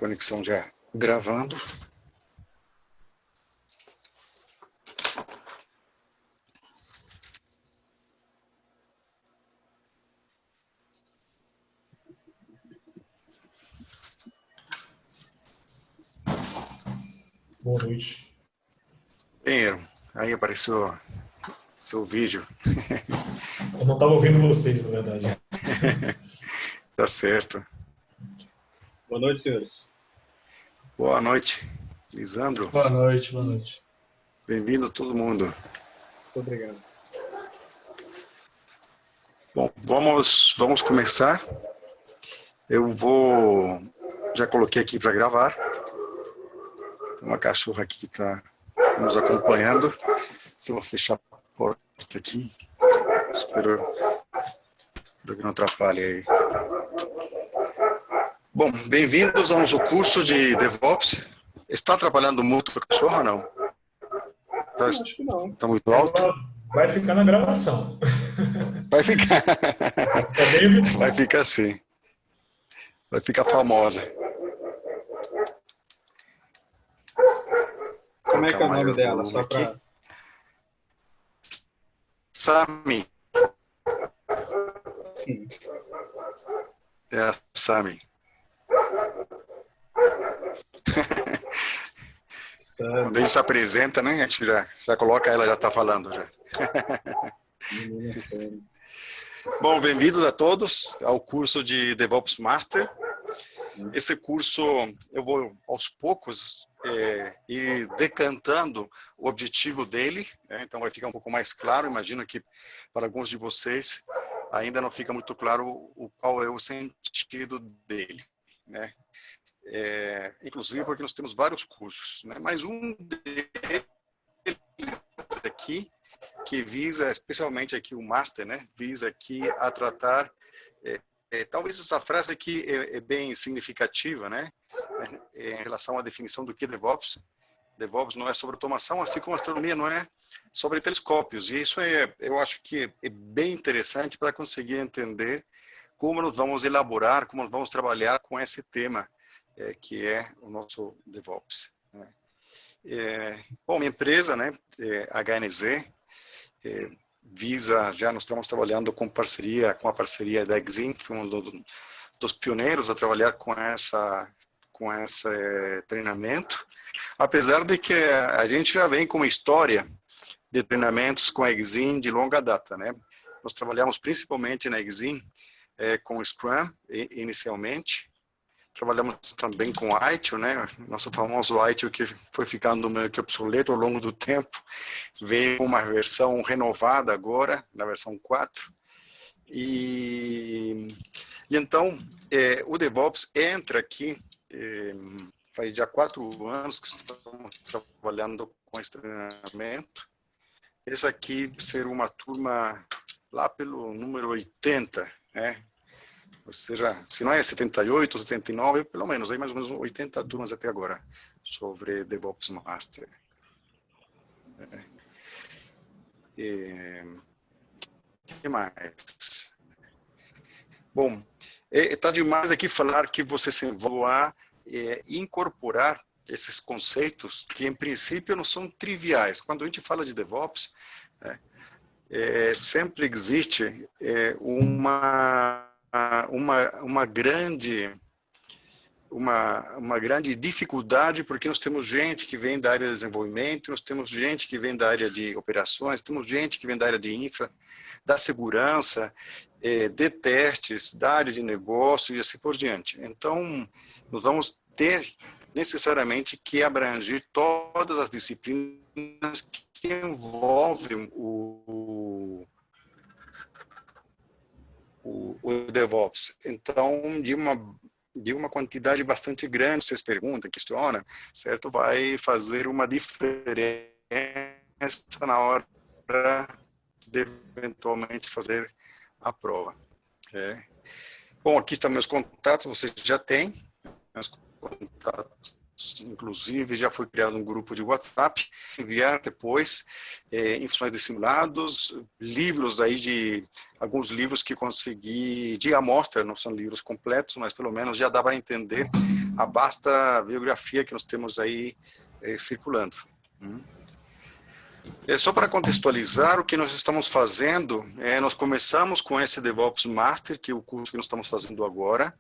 conexão já gravando. Boa noite. Bem, aí apareceu seu vídeo. Eu não estava ouvindo vocês, na verdade. Tá certo. Boa noite, senhores. Boa noite, Lisandro. Boa noite, boa noite. Bem-vindo todo mundo. Muito obrigado. Bom, vamos começar. Já coloquei aqui para gravar. Tem uma cachorra aqui que está nos acompanhando. Se eu vou fechar a porta aqui, espero que não atrapalhe aí. Bom, bem-vindos ao nosso curso de DevOps. Está atrapalhando muito a cachorra ou não? Acho que não. Está muito alto? Vai ficar na gravação. Vai ficar. bem... Vai ficar assim. Vai ficar famosa. Como é que é o nome dela? Só para... Sami. É a Sami. Quando a gente se apresenta, né? A gente já coloca ela, já está falando já. Menina séria. Bom, bem-vindos a todos ao curso de DevOps Master. Esse curso eu vou aos poucos ir decantando o objetivo dele, né? Então vai ficar um pouco mais claro. Imagino que para alguns de vocês ainda não fica muito claro qual é o sentido dele, né? Inclusive porque nós temos vários cursos, né? Mas um deles aqui que visa, especialmente aqui o Master, né? Visa aqui a tratar, talvez essa frase aqui é bem significativa, né? Em relação à definição do que é DevOps. DevOps não é sobre automação, assim como a astronomia não é sobre telescópios. E isso eu acho que é bem interessante para conseguir entender como nós vamos elaborar, como nós vamos trabalhar com esse tema, que é o nosso DevOps, né? Bom, minha empresa, né, HNZ, visa, já nós estamos trabalhando com a parceria da Exim, que foi um dos pioneiros a trabalhar com esse treinamento, apesar de que a gente já vem com uma história de treinamentos com a Exim de longa data, né? Nós trabalhamos principalmente na Exim com Scrum, inicialmente. Trabalhamos também com ITIL, né? Nosso famoso ITIL, que foi ficando meio que obsoleto ao longo do tempo. Veio uma versão renovada agora, na versão 4. E então, o DevOps entra aqui, faz já 4 anos que estamos trabalhando com esse treinamento. Esse aqui ser uma turma lá pelo número 80, né? Ou seja, se não é 78, 79, pelo menos, aí mais ou menos 80 turmas até agora sobre DevOps Master. Que mais? Bom, está demais aqui falar que você se envolva a incorporar esses conceitos que, em princípio, não são triviais. Quando a gente fala de DevOps, sempre existe uma grande dificuldade, porque nós temos gente que vem da área de desenvolvimento, nós temos gente que vem da área de operações, temos gente que vem da área de infra, da segurança, de testes, da área de negócio e assim por diante. Então, nós vamos ter necessariamente que abranger todas as disciplinas que envolvem o DevOps. Então, de uma quantidade bastante grande, vocês perguntam, questionam, certo? Vai fazer uma diferença na hora de eventualmente fazer a prova. Bom, aqui estão meus contatos, vocês já têm meus contatos. Inclusive, já foi criado um grupo de WhatsApp, enviar depois informações de simulados, livros aí alguns livros que consegui de amostra, não são livros completos, mas pelo menos já dá para entender a vasta bibliografia que nós temos aí circulando. Só para contextualizar o que nós estamos fazendo, nós começamos com esse DevOps Master, que é o curso que nós estamos fazendo agora.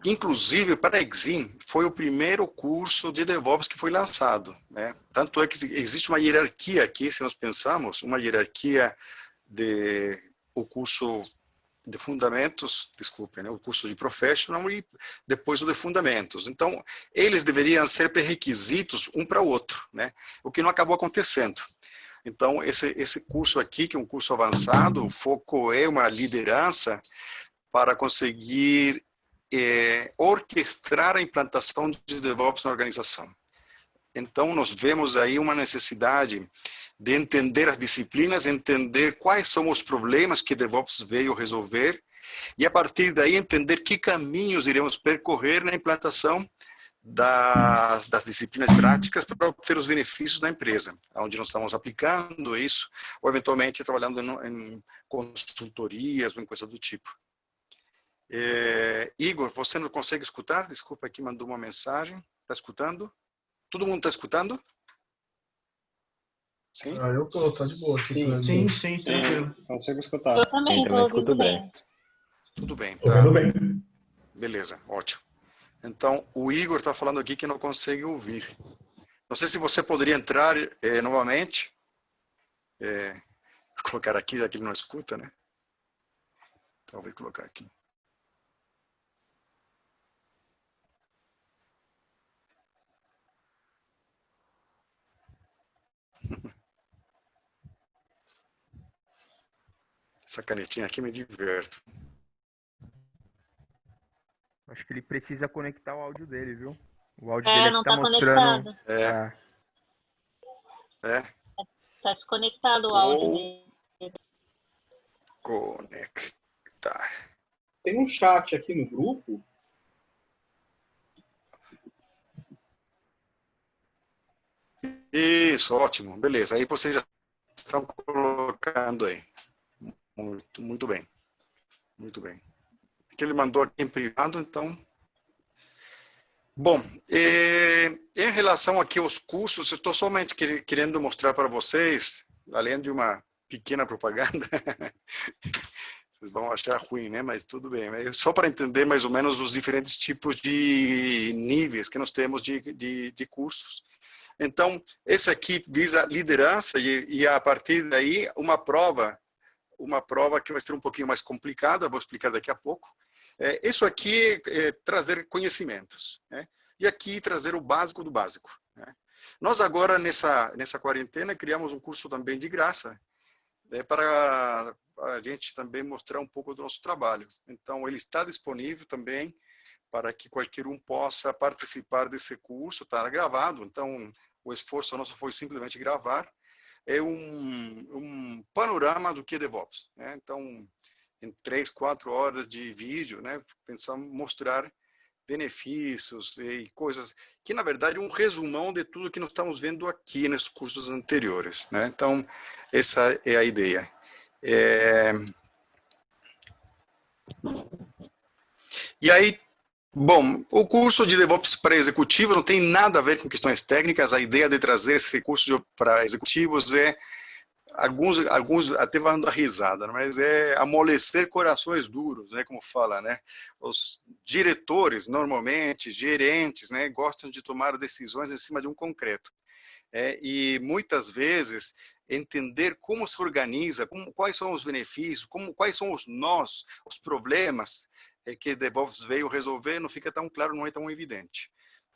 Inclusive, para a Exim, foi o primeiro curso de DevOps que foi lançado, né? Tanto é que existe uma hierarquia aqui, se nós pensamos, uma hierarquia o curso de fundamentos, desculpe, né? O curso de professional e depois o de fundamentos. Então, eles deveriam ser pré-requisitos um para o outro, né? O que não acabou acontecendo. Então, esse curso aqui, que é um curso avançado, o foco é uma liderança para conseguir orquestrar a implantação de DevOps na organização. Então, nós vemos aí uma necessidade de entender as disciplinas, entender quais são os problemas que DevOps veio resolver, e a partir daí entender que caminhos iremos percorrer na implantação das disciplinas práticas para obter os benefícios da empresa, onde nós estamos aplicando isso, ou eventualmente trabalhando em consultorias ou em coisa do tipo. Igor, você não consegue escutar? Desculpa, aqui mandou uma mensagem. Está escutando? Todo mundo está escutando? Sim? Eu tô, tá de boa aqui. Sim, tranquilo. Consigo escutar. Eu também estou ouvindo bem. Tudo bem. Tô Tá. ouvindo bem. Beleza, ótimo. Então, o Igor está falando aqui que não consegue ouvir. Não sei se você poderia entrar novamente. Vou colocar aqui, já que ele não escuta, né? Então, vou colocar aqui. Essa canetinha aqui me diverto. Acho que ele precisa conectar o áudio dele, viu? O áudio dele Não aqui tá tá mostrando. conectado. Tá desconectado o Ou áudio. conectar. Tem um chat aqui no grupo. Isso, ótimo. Beleza. Aí vocês já estão colocando aí. Muito bem. Muito bem. Que ele mandou aqui em privado, então. Bom, em relação aqui aos cursos, eu estou somente querendo mostrar para vocês, além de uma pequena propaganda, vocês vão achar ruim, né? Mas tudo bem. Só para entender mais ou menos os diferentes tipos de níveis que nós temos de cursos. Então, esse aqui visa liderança e a partir daí uma prova que vai ser um pouquinho mais complicada, vou explicar daqui a pouco. Isso aqui é trazer conhecimentos, né? E aqui trazer o básico do básico, né? Nós agora, nessa quarentena, criamos um curso também de graça, né, para a gente também mostrar um pouco do nosso trabalho. Então, ele está disponível também para que qualquer um possa participar desse curso, está gravado, então o esforço nosso foi simplesmente gravar. É um panorama do que é DevOps, né? Então, em 3, 4 horas de vídeo, né, pensamos mostrar benefícios e coisas que, na verdade, é um resumão de tudo que nós estamos vendo aqui nesses cursos anteriores, né? Então, essa é a ideia. E aí, bom, o curso de DevOps para executivos não tem nada a ver com questões técnicas. A ideia de trazer esse curso para executivos alguns até vão dar risada, mas é amolecer corações duros, né, como fala, né? Os diretores, normalmente, gerentes, né, gostam de tomar decisões em cima de um concreto. E muitas vezes entender como se organiza, quais são os benefícios, quais são os nós, os problemas que DevOps veio resolver, não fica tão claro, não é tão evidente.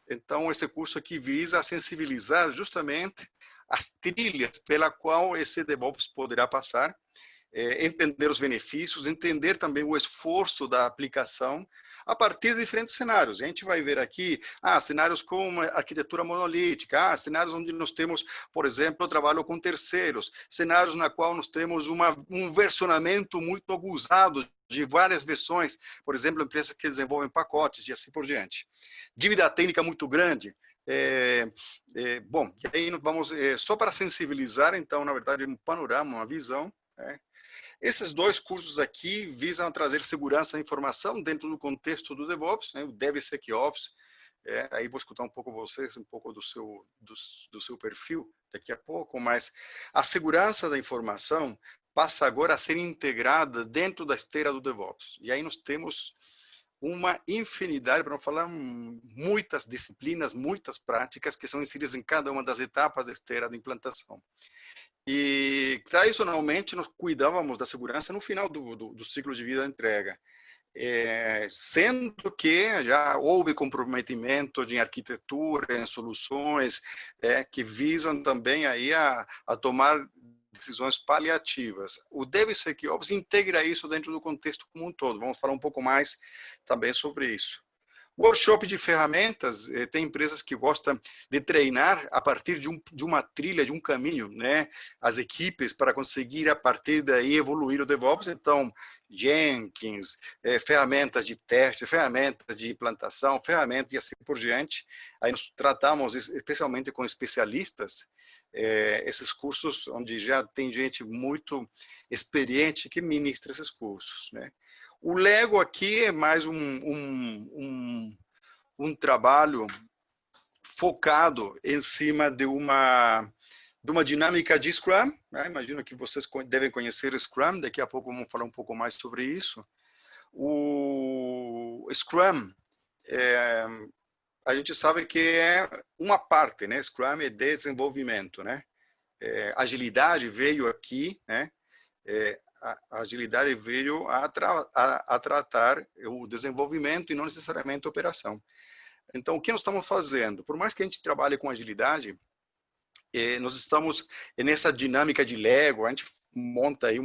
Então, esse curso aqui visa sensibilizar justamente as trilhas pela qual esse DevOps poderá passar, entender os benefícios, entender também o esforço da aplicação a partir de diferentes cenários. A gente vai ver aqui cenários como arquitetura monolítica, cenários onde nós temos, por exemplo, o trabalho com terceiros, cenários na qual nós temos um versionamento muito abusado de várias versões, por exemplo, empresas que desenvolvem pacotes e assim por diante. Dívida técnica muito grande. Bom, e aí vamos, só para sensibilizar, então, na verdade, um panorama, uma visão, né? Esses dois cursos aqui visam trazer segurança à informação dentro do contexto do DevOps, né? O DevSecOps. Aí vou escutar um pouco vocês, um pouco do seu perfil daqui a pouco, mas a segurança da informação passa agora a ser integrada dentro da esteira do DevOps. E aí nós temos uma infinidade, para não falar muitas disciplinas, muitas práticas que são inseridas em cada uma das etapas da esteira de implantação. E, tradicionalmente, nós cuidávamos da segurança no final do ciclo de vida da entrega. Sendo que já houve comprometimento em arquitetura, em soluções que visam também aí a tomar decisões paliativas. O DevSecOps integra isso dentro do contexto como um todo. Vamos falar um pouco mais também sobre isso. Workshop de ferramentas, tem empresas que gostam de treinar a partir de uma trilha, de um caminho, né? As equipes para conseguir, a partir daí, evoluir o DevOps. Então, Jenkins, ferramentas de teste, ferramentas de implantação, ferramentas e assim por diante. Aí nós tratamos, especialmente com especialistas, esses cursos onde já tem gente muito experiente que ministra esses cursos, né? O Lego aqui é mais um trabalho focado em cima de uma dinâmica de Scrum, né? Imagino que vocês devem conhecer o Scrum, daqui a pouco vamos falar um pouco mais sobre isso. O Scrum, a gente sabe que é uma parte, né? Scrum é desenvolvimento, né? Agilidade veio aqui, né? A agilidade veio a tratar o desenvolvimento e não necessariamente a operação. Então, o que nós estamos fazendo? Por mais que a gente trabalhe com agilidade, nós estamos nessa dinâmica de Lego, a gente monta aí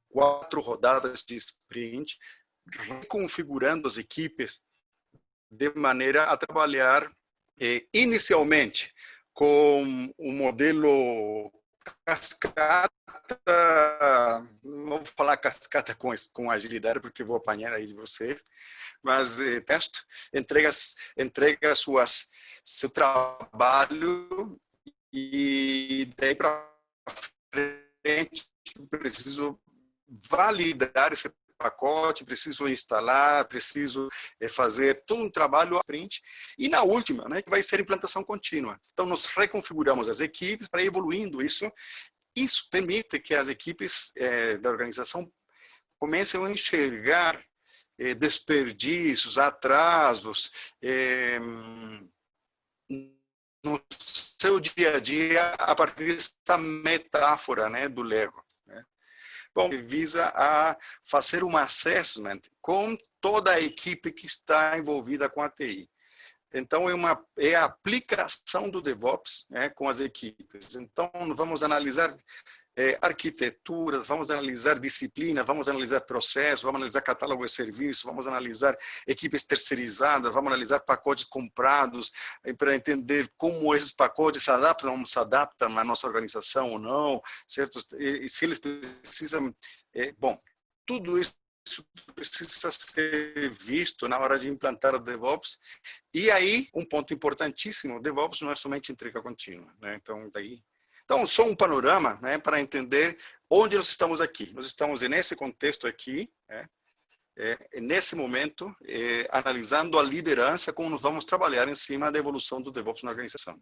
4 rodadas de sprint, reconfigurando as equipes de maneira a trabalhar inicialmente com um modelo cascata, não vou falar cascata com agilidade porque vou apanhar aí de vocês, mas teste, entrega seu trabalho e daí para frente preciso validar esse pacote, preciso instalar, preciso fazer todo um trabalho à frente. E na última, né, que vai ser implantação contínua. Então, nós reconfiguramos as equipes para ir evoluindo isso. Isso permite que as equipes da organização comecem a enxergar desperdícios, atrasos no seu dia a dia a partir dessa metáfora, né, do Lego. Bom, visa a fazer um assessment com toda a equipe que está envolvida com a TI. Então, é a aplicação do DevOps, né, com as equipes. Então, vamos analisar arquiteturas, vamos analisar disciplina, vamos analisar processos, vamos analisar catálogo de serviços, vamos analisar equipes terceirizadas, vamos analisar pacotes comprados, para entender como esses pacotes se adaptam ou não se adaptam na nossa organização ou não, certo? E se eles precisam... bom, tudo isso precisa ser visto na hora de implantar o DevOps. E aí, um ponto importantíssimo, o DevOps não é somente entrega contínua, né? Então, só um panorama, né, para entender onde nós estamos aqui. Nós estamos nesse contexto aqui, né, nesse momento, analisando a liderança, como nós vamos trabalhar em cima da evolução do DevOps na organização.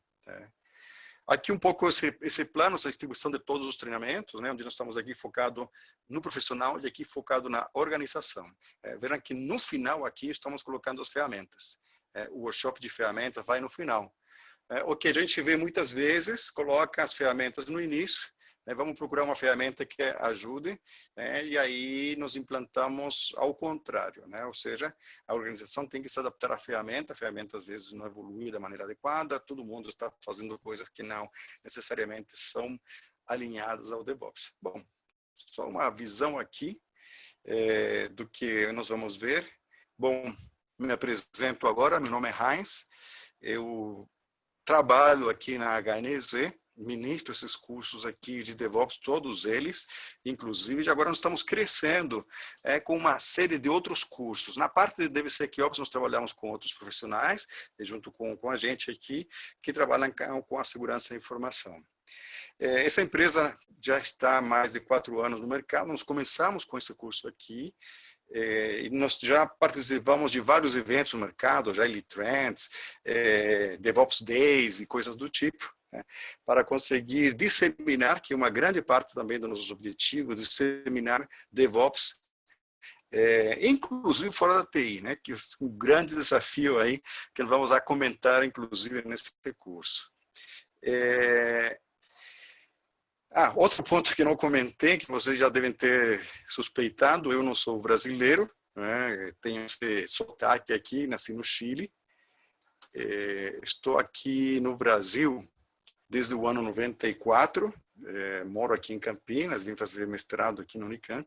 Aqui um pouco esse plano, essa distribuição de todos os treinamentos, né, onde nós estamos aqui focado no profissional e aqui focado na organização. Verão que no final aqui estamos colocando as ferramentas. O workshop de ferramentas vai no final. O que a gente vê muitas vezes, coloca as ferramentas no início, né, vamos procurar uma ferramenta que ajude, né, e aí nós implantamos ao contrário, né, ou seja, a organização tem que se adaptar à ferramenta, a ferramenta às vezes não evolui da maneira adequada, todo mundo está fazendo coisas que não necessariamente são alinhadas ao DevOps. Bom, só uma visão aqui do que nós vamos ver. Bom, me apresento agora, meu nome é Heinz, eu trabalho aqui na HNZ, ministro esses cursos aqui de DevOps, todos eles, inclusive, agora nós estamos crescendo com uma série de outros cursos. Na parte de DevSecOps, nós trabalhamos com outros profissionais, junto com a gente aqui, que trabalham com a segurança da informação. Essa empresa já está há mais de 4 anos no mercado. Nós começamos com esse curso aqui. E nós já participamos de vários eventos no mercado, Agile Trends, DevOps Days e coisas do tipo, né, para conseguir disseminar, que é uma grande parte também dos nossos objetivos, disseminar DevOps, inclusive fora da TI, né, que é um grande desafio aí, que nós vamos comentar, inclusive, nesse curso. Outro ponto que não comentei, que vocês já devem ter suspeitado, eu não sou brasileiro, né? Tenho esse sotaque aqui, nasci no Chile. Estou aqui no Brasil desde o ano 94, moro aqui em Campinas, vim fazer mestrado aqui no Unicamp,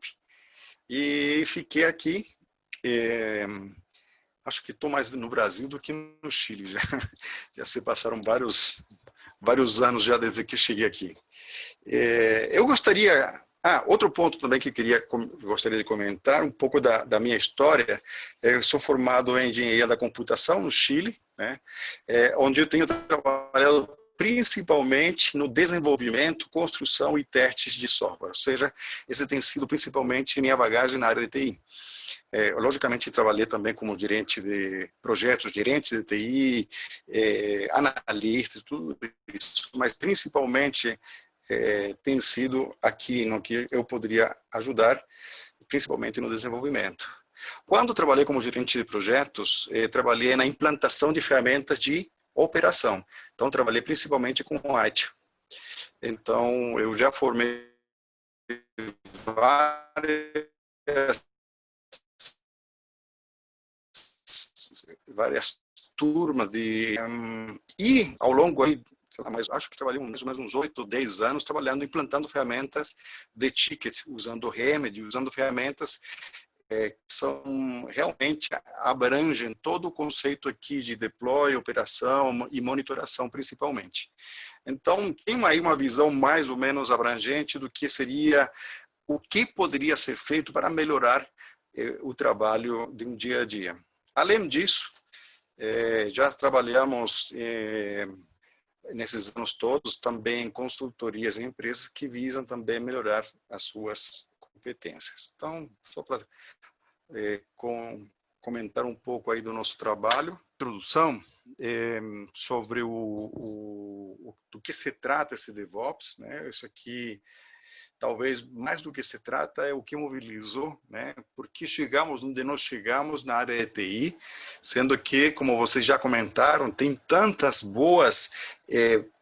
e fiquei aqui, acho que estou mais no Brasil do que no Chile, já se passaram vários anos já desde que cheguei aqui. Eu gostaria... outro ponto também que gostaria de comentar, um pouco da minha história. Eu sou formado em Engenharia da Computação no Chile, né, onde eu tenho trabalhado principalmente no desenvolvimento, construção e testes de software. Ou seja, esse tem sido principalmente minha bagagem na área de TI. Logicamente, trabalhei também como gerente de projetos, gerente de TI, analista, tudo isso, mas principalmente tem sido aqui no que eu poderia ajudar, principalmente no desenvolvimento. Quando trabalhei como gerente de projetos, trabalhei na implantação de ferramentas de operação. Então, trabalhei principalmente com o IT. Então, eu já formei várias turmas e ao longo aí, mas acho que trabalhei mais ou menos uns 8 ou 10 anos trabalhando, implantando ferramentas de ticket, usando Remedy, usando ferramentas que são realmente abrangem todo o conceito aqui de deploy, operação e monitoração principalmente. Então, tem aí uma visão mais ou menos abrangente do que seria, o que poderia ser feito para melhorar o trabalho de um dia a dia. Além disso, já trabalhamos nesses anos todos também em consultorias em empresas que visam também melhorar as suas competências. Então, só para comentar um pouco aí do nosso trabalho, introdução sobre do que se trata esse DevOps, né? Isso aqui, talvez mais do que se trata, é o que mobilizou, né? Porque chegamos onde nós chegamos na área de TI, sendo que, como vocês já comentaram, tem tantas boas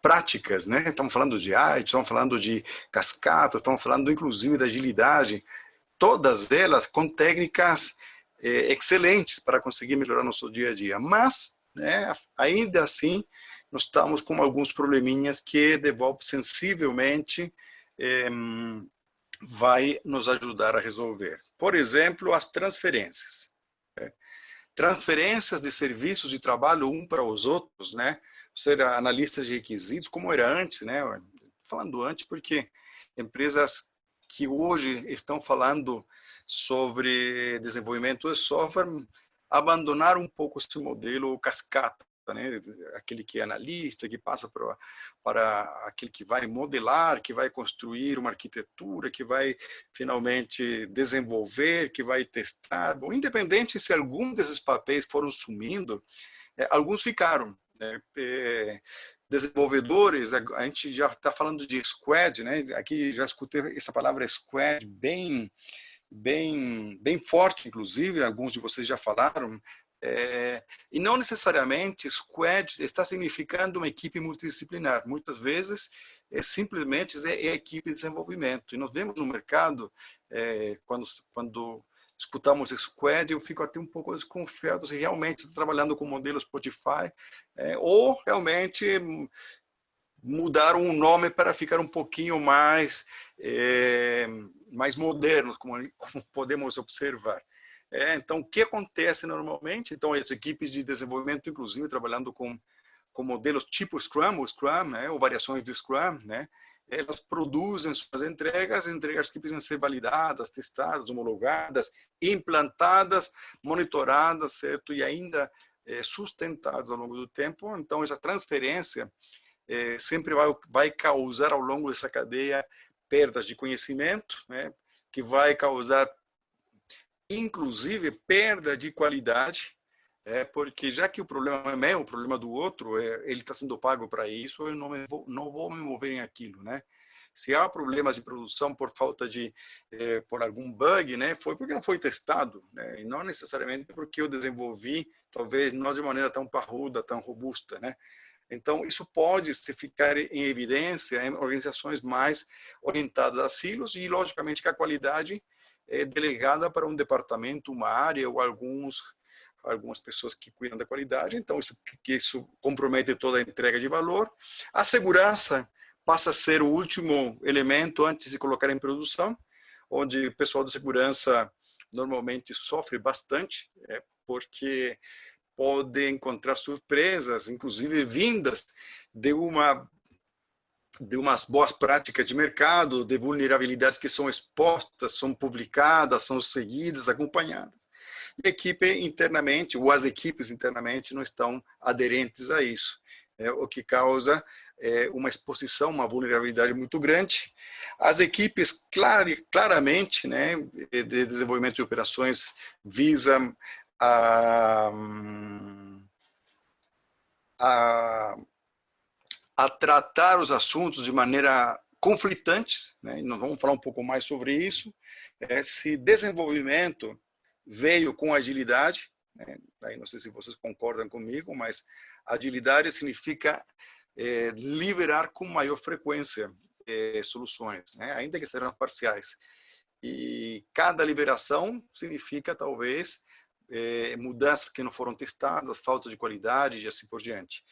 práticas, né? Estamos falando de AI, estamos falando de cascata, estamos falando inclusive da agilidade, todas elas com técnicas excelentes para conseguir melhorar nosso dia a dia. Mas, né, ainda assim, nós estamos com alguns probleminhas que DevOps sensivelmente vai nos ajudar a resolver. Por exemplo, as transferências. Transferências de serviços de trabalho um para os outros, né? Ser analistas de requisitos, como era antes, né? Falando antes, porque empresas que hoje estão falando sobre desenvolvimento de software abandonaram um pouco esse modelo cascata, né? Aquele que é analista, que passa para aquele que vai modelar, que vai construir uma arquitetura, que vai finalmente desenvolver, que vai testar. Bom, independente se algum desses papéis foram sumindo, alguns ficaram, né? Desenvolvedores, a gente já está falando de squad, né? Aqui já escutei essa palavra squad bem forte, inclusive, alguns de vocês já falaram, e não necessariamente squad está significando uma equipe multidisciplinar. Muitas vezes, simplesmente é equipe de desenvolvimento. E nós vemos no mercado, quando escutamos squad, eu fico até um pouco desconfiado se realmente está trabalhando com modelo Spotify, ou realmente mudaram o nome para ficar um pouquinho mais modernos, como podemos observar. Então, o que acontece normalmente? Então, as equipes de desenvolvimento, inclusive, trabalhando com modelos tipo Scrum, né, ou variações do Scrum, né, elas produzem suas entregas que precisam ser validadas, testadas, homologadas, implantadas, monitoradas, certo? E ainda sustentadas ao longo do tempo. Então, essa transferência sempre vai causar ao longo dessa cadeia perdas de conhecimento, né, que vai causar inclusive perda de qualidade, porque já que o problema não é meu, o problema do outro, ele está sendo pago para isso, eu não vou me mover em aquilo, né? Se há problemas de produção por falta de, por algum bug, né, foi porque não foi testado, né, e não necessariamente porque eu desenvolvi, talvez não de maneira tão parruda, tão robusta, né. Então, isso pode se ficar em evidência em organizações mais orientadas a silos e, logicamente, que a qualidade é delegada para um departamento, uma área ou algumas pessoas que cuidam da qualidade. Então, isso compromete toda a entrega de valor. A segurança passa a ser o último elemento antes de colocar em produção, onde o pessoal de segurança normalmente sofre bastante, porque pode encontrar surpresas, inclusive vindas de umas boas práticas de mercado, de vulnerabilidades que são expostas, são publicadas, são seguidas, acompanhadas. E a equipe internamente, ou as equipes internamente, não estão aderentes a isso, o que causa uma exposição, uma vulnerabilidade muito grande. As equipes, claramente, né, de desenvolvimento de operações visam a tratar os assuntos de maneira conflitantes, né? E nós vamos falar um pouco mais sobre isso. Esse desenvolvimento veio com agilidade, né? Aí não sei se vocês concordam comigo, mas agilidade significa liberar com maior frequência soluções, né? Ainda que sejam parciais. E cada liberação significa, talvez, mudanças que não foram testadas, falta de qualidade e assim por diante.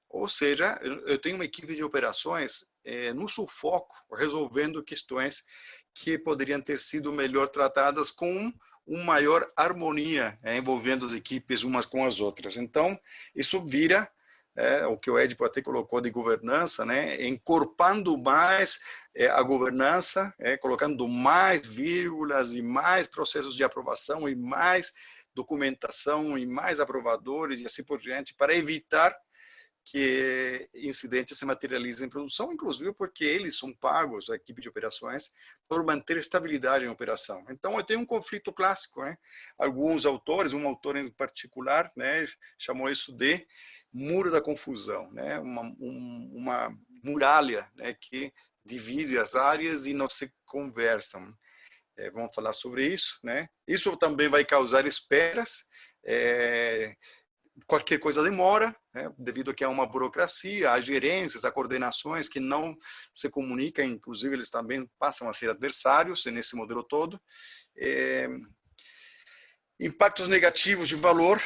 Ou seja, eu tenho uma equipe de operações no sufoco, resolvendo questões que poderiam ter sido melhor tratadas com uma maior harmonia, envolvendo as equipes umas com as outras. Então, isso vira o que o Edipo até colocou de governança, né, encorpando mais a governança, colocando mais vírgulas e mais processos de aprovação e mais documentação e mais aprovadores e assim por diante, para evitar que incidentes se materializem em produção, inclusive porque eles são pagos, a equipe de operações, por manter estabilidade em operação. Então, eu tenho um conflito clássico, né? Alguns autores, um autor em particular, né, chamou isso de muro da confusão, né? Uma muralha, né, que divide as áreas e não se conversam. Vamos falar sobre isso, né? Isso também vai causar esperas, qualquer coisa demora, né, devido a que há uma burocracia, há gerências, há coordenações que não se comunicam, inclusive eles também passam a ser adversários nesse modelo todo. Impactos negativos de valor,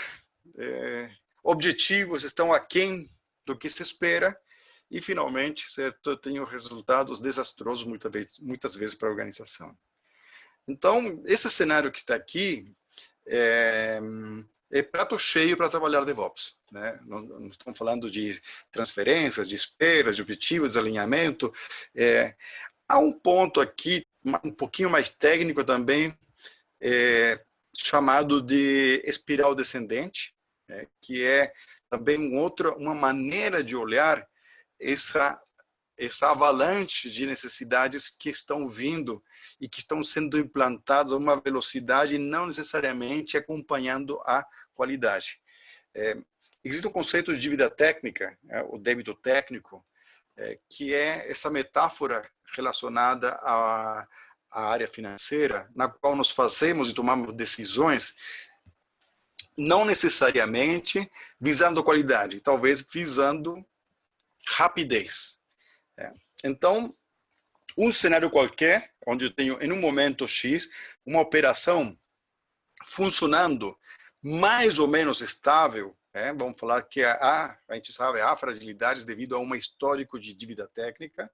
objetivos estão aquém do que se espera e, finalmente, certo, eu tenho resultados desastrosos muitas vezes para a organização. Então, esse cenário que está aqui é prato cheio para trabalhar DevOps, né? Não estamos falando de transferências, de esperas, de objetivos, de alinhamento. Há um ponto aqui, um pouquinho mais técnico também, chamado de espiral descendente, que é também uma maneira de olhar essa avalanche de necessidades que estão vindo e que estão sendo implantadas a uma velocidade não necessariamente acompanhando a qualidade. Existe um conceito de dívida técnica, o débito técnico, que é essa metáfora relacionada à área financeira, na qual nós fazemos e tomamos decisões não necessariamente visando qualidade, talvez visando rapidez. Então, um cenário qualquer, onde eu tenho em um momento X, uma operação funcionando mais ou menos estável, vamos falar que a gente sabe, há fragilidades devido a um histórico de dívida técnica.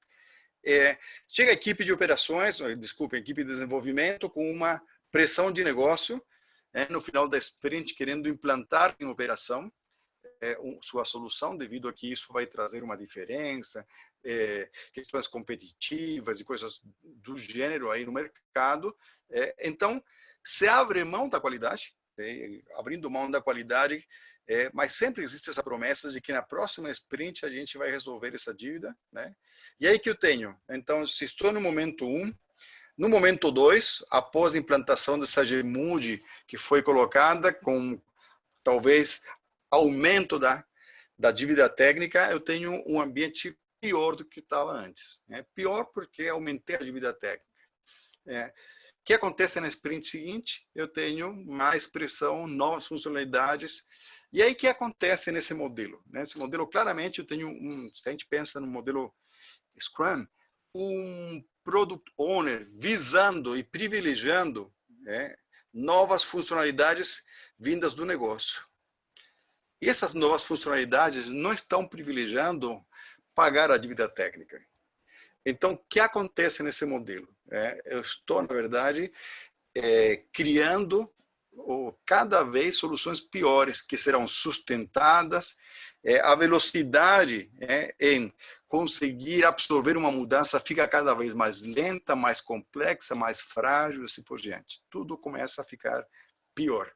Chega a equipe de operações, desculpa, a equipe de desenvolvimento com uma pressão de negócio, no final da sprint, querendo implantar em operação sua solução, devido a que isso vai trazer uma diferença, questões competitivas e coisas do gênero aí no mercado. Então, se abre mão da qualidade, abrindo mão da qualidade, mas sempre existe essa promessa de que na próxima sprint a gente vai resolver essa dívida, né? E aí que eu tenho, então, se estou no momento 1, no momento 2, após a implantação dessa GMUD que foi colocada, com talvez aumento da dívida técnica, eu tenho um ambiente pior do que estava antes. Pior porque aumentei a dívida técnica. O que acontece na sprint seguinte? Eu tenho mais pressão, novas funcionalidades. E aí, o que acontece nesse modelo? Nesse modelo, claramente, eu tenho se a gente pensa no modelo Scrum, um Product Owner visando e privilegiando novas funcionalidades vindas do negócio. E essas novas funcionalidades não estão privilegiando pagar a dívida técnica. Então, o que acontece nesse modelo? Eu estou, na verdade, criando cada vez soluções piores, que serão sustentadas, a velocidade em conseguir absorver uma mudança fica cada vez mais lenta, mais complexa, mais frágil, assim por diante. Tudo começa a ficar pior.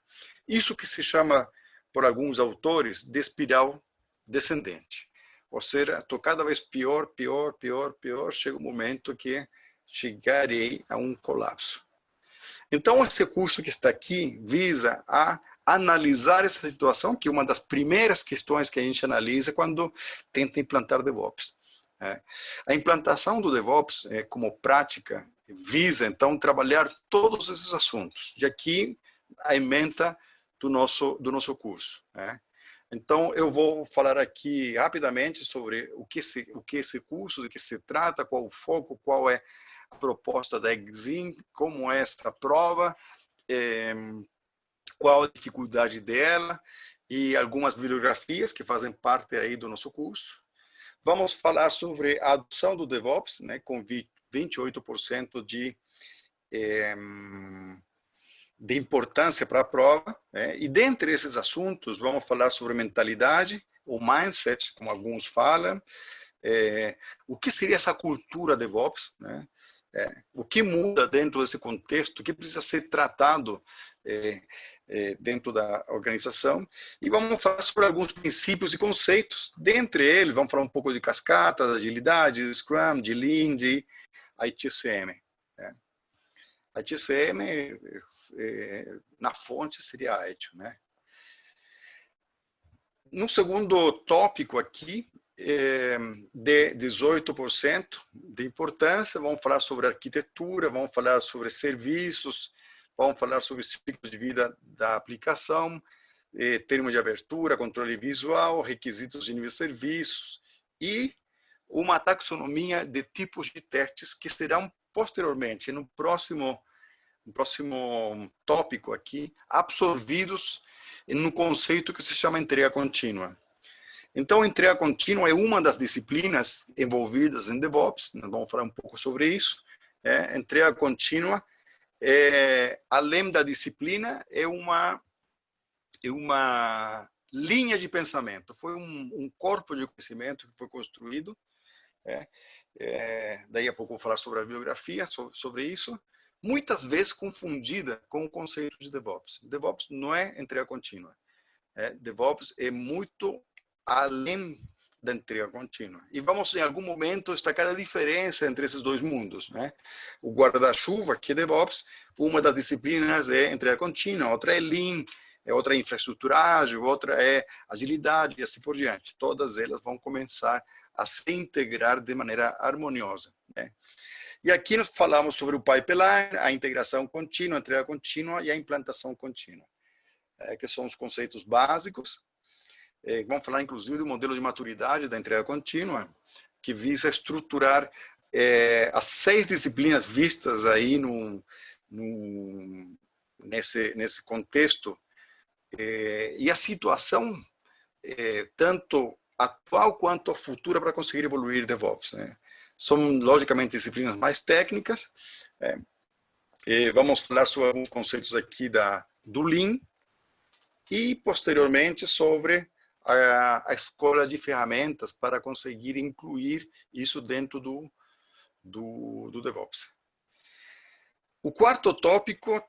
Isso que se chama, por alguns autores, de espiral descendente. Ou seja, estou cada vez pior, pior, pior, pior, chega um momento que chegarei a um colapso. Então, esse curso que está aqui visa a analisar essa situação, que é uma das primeiras questões que a gente analisa quando tenta implantar DevOps. A implantação do DevOps como prática visa, então, trabalhar todos esses assuntos. E aqui, a ementa do nosso curso. Então, eu vou falar aqui rapidamente sobre o que esse curso, de que se trata, qual o foco, qual é a proposta da Exim, como é essa prova, qual a dificuldade dela e algumas bibliografias que fazem parte aí do nosso curso. Vamos falar sobre a adoção do DevOps, com 28% de importância para a prova, e dentre esses assuntos vamos falar sobre mentalidade, o mindset, como alguns falam, o que seria essa cultura DevOps, o que muda dentro desse contexto, o que precisa ser tratado dentro da organização, e vamos falar sobre alguns princípios e conceitos. Dentre eles, vamos falar um pouco de cascata, de agilidade, de Scrum, de Lean, de ITCM. ITCM, na fonte, seria Agile, No segundo tópico aqui, de 18% de importância, vamos falar sobre arquitetura, vamos falar sobre serviços, vamos falar sobre ciclo de vida da aplicação, termo de abertura, controle visual, requisitos de nível de serviços e uma taxonomia de tipos de testes que serão posteriormente, no próximo tópico aqui, absorvidos no conceito que se chama entrega contínua. Então, entrega contínua é uma das disciplinas envolvidas em DevOps, nós vamos falar um pouco sobre isso. Entrega contínua, além da disciplina, é uma linha de pensamento, foi um corpo de conhecimento que foi construído. Daí a pouco eu vou falar sobre a bibliografia, sobre isso, muitas vezes confundida com o conceito de DevOps. DevOps não é entrega contínua. DevOps é muito além da entrega contínua. E vamos, em algum momento, destacar a diferença entre esses dois mundos. O guarda-chuva, que é DevOps, uma das disciplinas é entrega contínua, outra é Lean, outra é infraestruturagem, outra é agilidade, e assim por diante. Todas elas vão começar a se integrar de maneira harmoniosa. E aqui nós falamos sobre o pipeline, a integração contínua, a entrega contínua e a implantação contínua, que são os conceitos básicos. Vamos falar, inclusive, do modelo de maturidade da entrega contínua, que visa estruturar as 6 disciplinas vistas aí nesse contexto, e a situação, tanto atual quanto futura, para conseguir evoluir DevOps. São, logicamente, disciplinas mais técnicas. Vamos falar sobre alguns conceitos aqui do Lean e, posteriormente, sobre a escolha de ferramentas para conseguir incluir isso dentro do DevOps. O quarto tópico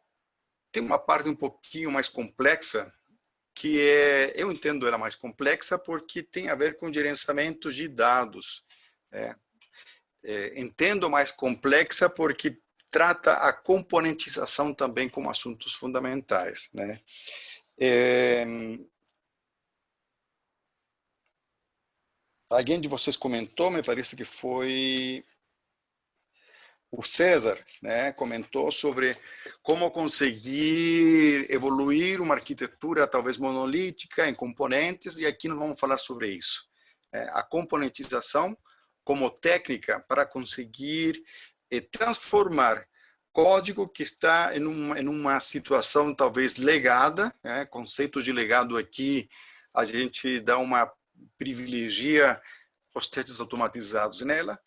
tem uma parte um pouquinho mais complexa, que é, eu entendo ela mais complexa porque tem a ver com gerenciamento de dados. Entendo mais complexa porque trata a componentização também como assuntos fundamentais, né? Alguém de vocês comentou, me parece que foi o César, né? Comentou sobre como conseguir evoluir uma arquitetura talvez monolítica em componentes, e aqui nós vamos falar sobre isso. A componentização como técnica para conseguir transformar código que está em uma situação talvez legada, né? Conceito de legado aqui, a gente dá uma privilegia os testes automatizados nela,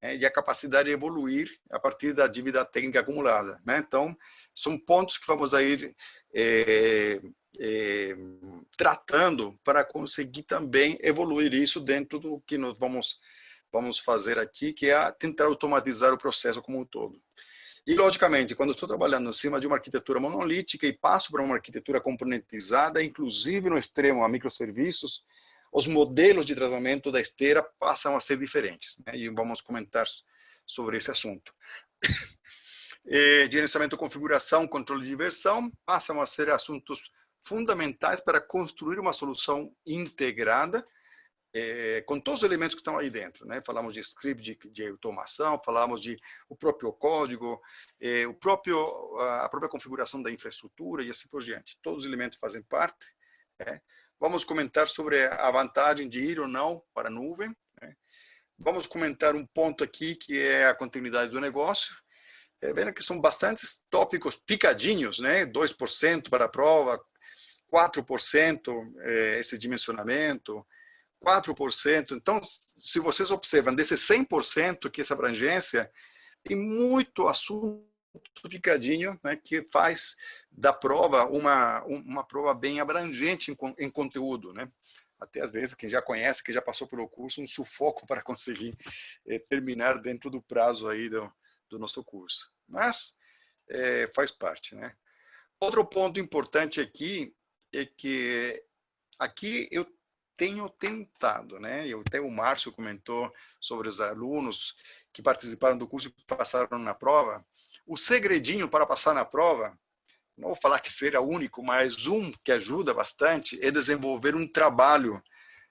e a capacidade de evoluir a partir da dívida técnica acumulada, né? Então, são pontos que vamos a ir tratando para conseguir também evoluir isso dentro do que nós vamos fazer aqui, que é tentar automatizar o processo como um todo. E, logicamente, quando estou trabalhando em cima de uma arquitetura monolítica e passo para uma arquitetura componentizada, inclusive no extremo a microserviços, os modelos de tratamento da esteira passam a ser diferentes, né? E vamos comentar sobre esse assunto. Gerenciamento, configuração, controle de versão passam a ser assuntos fundamentais para construir uma solução integrada, com todos os elementos que estão aí dentro, né? Falamos de script de automação, falamos de o próprio código, a própria configuração da infraestrutura e assim por diante. Todos os elementos fazem parte. Vamos comentar sobre a vantagem de ir ou não para a nuvem, né? Vamos comentar um ponto aqui que é a continuidade do negócio. Vendo que são bastantes tópicos picadinhos, né? 2% para a prova, 4% esse dimensionamento, 4%. Então, se vocês observam, desse 100% que essa abrangência, tem muito assunto picadinho, né, que faz da prova uma prova bem abrangente em conteúdo, né? Até às vezes, quem já conhece, quem já passou pelo curso, um sufoco para conseguir terminar dentro do prazo aí do nosso curso. Mas faz parte, né? Outro ponto importante aqui é que aqui eu tenho tentado, né? Até o Márcio comentou sobre os alunos que participaram do curso e passaram na prova. O segredinho para passar na prova, não vou falar que seja único, mas um que ajuda bastante é desenvolver um trabalho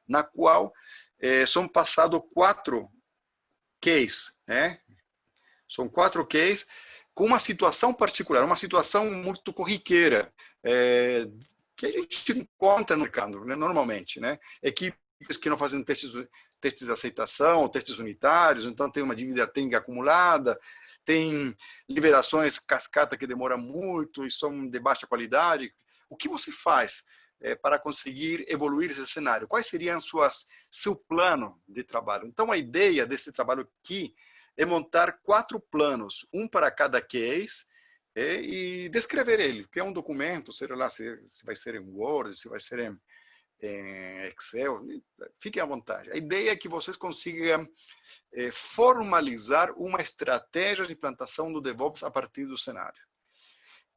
na qual são passados 4 cases, né? São 4 cases com uma situação particular, uma situação muito corriqueira, que a gente encontra no mercado, né, normalmente, né? Equipes que não fazem testes de aceitação, testes unitários, então tem uma dívida técnica acumulada, tem liberações cascata que demora muito e são de baixa qualidade. O que você faz para conseguir evoluir esse cenário? Quais seriam seu plano de trabalho? Então, a ideia desse trabalho aqui é montar 4 planos, um para cada case, e descrever ele, que é um documento, sei lá se vai ser em Word, se vai ser em Excel, fiquem à vontade. A ideia é que vocês consigam formalizar uma estratégia de implantação do DevOps a partir do cenário.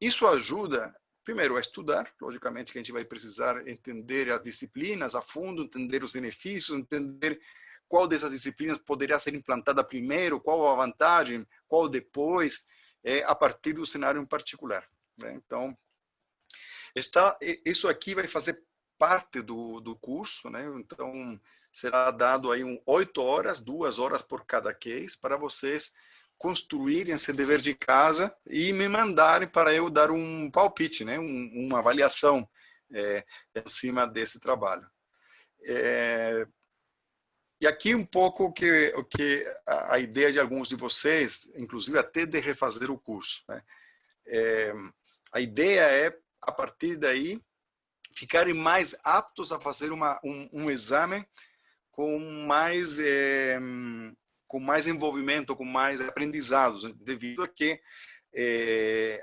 Isso ajuda, primeiro, a estudar, logicamente que a gente vai precisar entender as disciplinas a fundo, entender os benefícios, entender qual dessas disciplinas poderia ser implantada primeiro, qual a vantagem, qual depois, a partir do cenário em particular, né? Então, isso aqui vai fazer parte do curso, né? Então, será dado aí 8 horas, 2 horas por cada case, para vocês construírem esse dever de casa e me mandarem para eu dar um palpite, né? Uma avaliação em cima desse trabalho. E aqui um pouco a ideia de alguns de vocês, inclusive até de refazer o curso, né? A ideia é, a partir daí, ficarem mais aptos a fazer um exame com mais envolvimento, com mais aprendizados, devido a que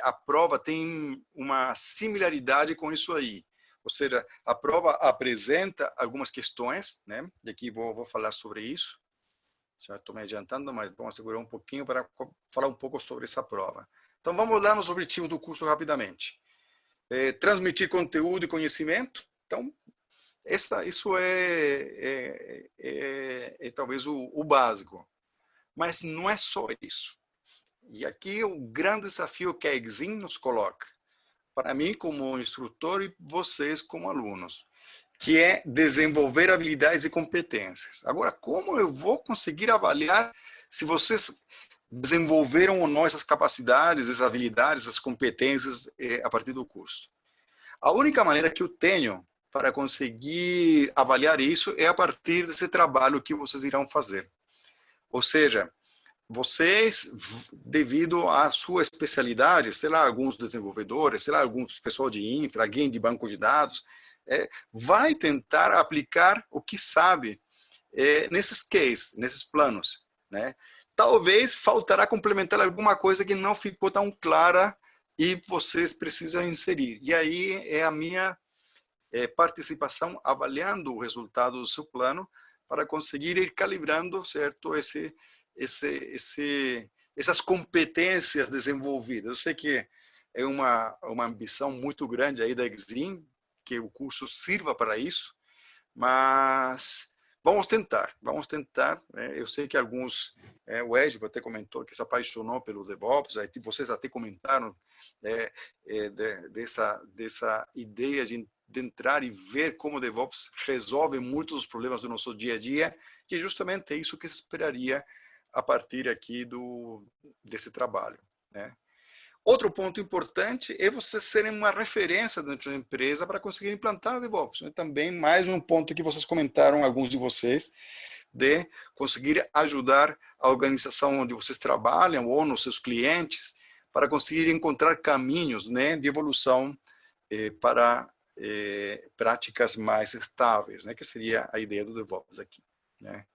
a prova tem uma similaridade com isso aí. Ou seja, a prova apresenta algumas questões, né? E aqui vou falar sobre isso. Já estou me adiantando, mas vamos segurar um pouquinho para falar um pouco sobre essa prova. Então, vamos lá nos objetivos do curso rapidamente. transmitir conteúdo e conhecimento. Então, isso é talvez o básico. Mas não é só isso. E aqui é o grande desafio que a Exim nos coloca, para mim como instrutor e vocês como alunos, que é desenvolver habilidades e competências. Agora, como eu vou conseguir avaliar se vocês desenvolveram ou não essas capacidades, essas habilidades, essas competências a partir do curso? A única maneira que eu tenho para conseguir avaliar isso é a partir desse trabalho que vocês irão fazer. Ou seja, vocês, devido à sua especialidade, sei lá, alguns desenvolvedores, sei lá, alguns pessoal de infra, alguém de banco de dados, vai tentar aplicar o que sabe nesses cases, nesses planos, né? Talvez faltará complementar alguma coisa que não ficou tão clara e vocês precisam inserir. E aí é a minha participação avaliando o resultado do seu plano para conseguir ir calibrando, certo, essas competências desenvolvidas. Eu sei que é uma ambição muito grande aí da Exim, que o curso sirva para isso, mas vamos tentar. Eu sei que alguns, o Edson até comentou que se apaixonou pelo DevOps, aí vocês até comentaram dessa ideia de entrar e ver como o DevOps resolve muitos dos problemas do nosso dia a dia, que justamente é isso que se esperaria a partir aqui desse trabalho, né? Outro ponto importante é vocês serem uma referência dentro da empresa para conseguir implantar o DevOps. E também mais um ponto que vocês comentaram, alguns de vocês, de conseguir ajudar a organização onde vocês trabalham ou nos seus clientes para conseguir encontrar caminhos, né, de evolução para práticas mais estáveis, né, que seria a ideia do DevOps aqui, né?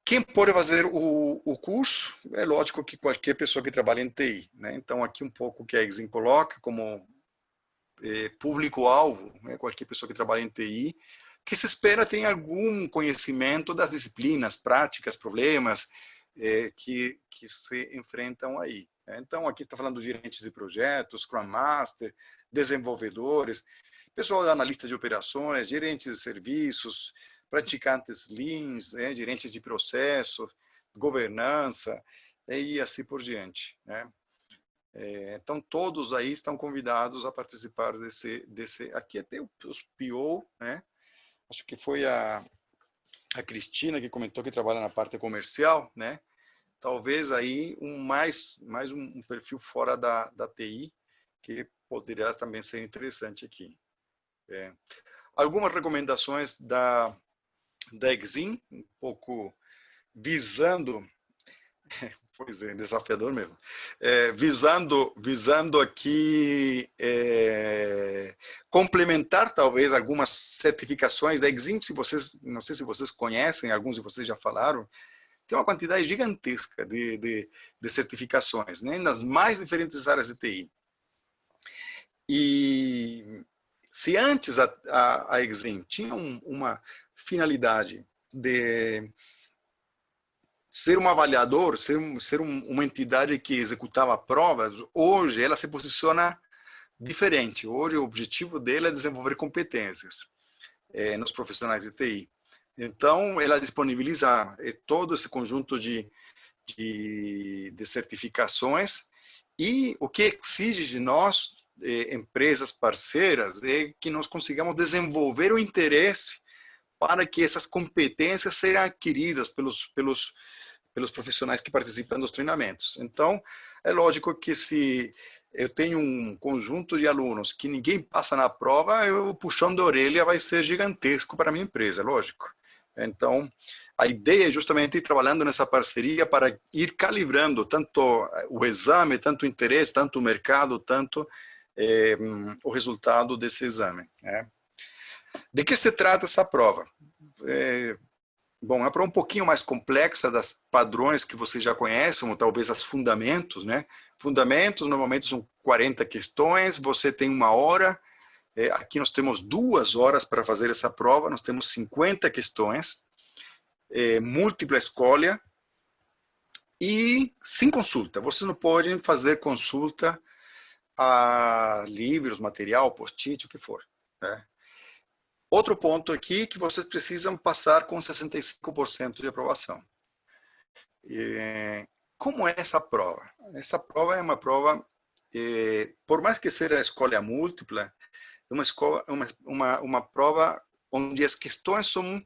Quem pode fazer o curso? É lógico que qualquer pessoa que trabalha em TI, né? Então, aqui um pouco o que a Exim coloca como público-alvo, né? Qualquer pessoa que trabalha em TI, que se espera tenha algum conhecimento das disciplinas, práticas, problemas que se enfrentam aí, né? Então, aqui está falando de gerentes de projetos, Scrum Master, desenvolvedores, pessoal analista de operações, gerentes de serviços, praticantes Leans, gerentes de processo, governança, e assim por diante, né? Então, todos aí estão convidados a participar desse aqui até os PO, né? Acho que foi a Cristina que comentou que trabalha na parte comercial, né? Talvez aí mais um perfil fora da TI, que poderia também ser interessante aqui. Algumas recomendações da Exim, um pouco visando, pois é, desafiador mesmo, visando aqui complementar talvez algumas certificações da Exim, não sei se vocês conhecem, alguns de vocês já falaram, tem uma quantidade gigantesca de certificações, né, nas mais diferentes áreas de TI. E se antes a Exim tinha uma finalidade de ser um avaliador, ser uma entidade que executava provas, hoje ela se posiciona diferente. Hoje o objetivo dela é desenvolver competências nos profissionais de TI. Então, ela disponibiliza todo esse conjunto de certificações e o que exige de nós, empresas parceiras, é que nós consigamos desenvolver o interesse para que essas competências sejam adquiridas pelos profissionais que participam dos treinamentos. Então, é lógico que se eu tenho um conjunto de alunos que ninguém passa na prova, o puxão da orelha vai ser gigantesco para a minha empresa, lógico. Então, a ideia é justamente ir trabalhando nessa parceria para ir calibrando tanto o exame, tanto o interesse, tanto o mercado, tanto o resultado desse exame, né? De que se trata essa prova? Bom, é uma prova um pouquinho mais complexa das padrões que vocês já conhecem, ou talvez as fundamentos, né? Fundamentos normalmente são 40 questões, você tem 1 hora, aqui nós temos 2 horas para fazer essa prova, nós temos 50 questões, múltipla escolha e sem consulta. Vocês não podem fazer consulta a livros, material, post-it, o que for. Né? Outro ponto aqui que vocês precisam passar com 65% de aprovação. Como é essa prova? Essa prova é uma prova, por mais que seja a escolha múltipla, é uma prova onde as questões são,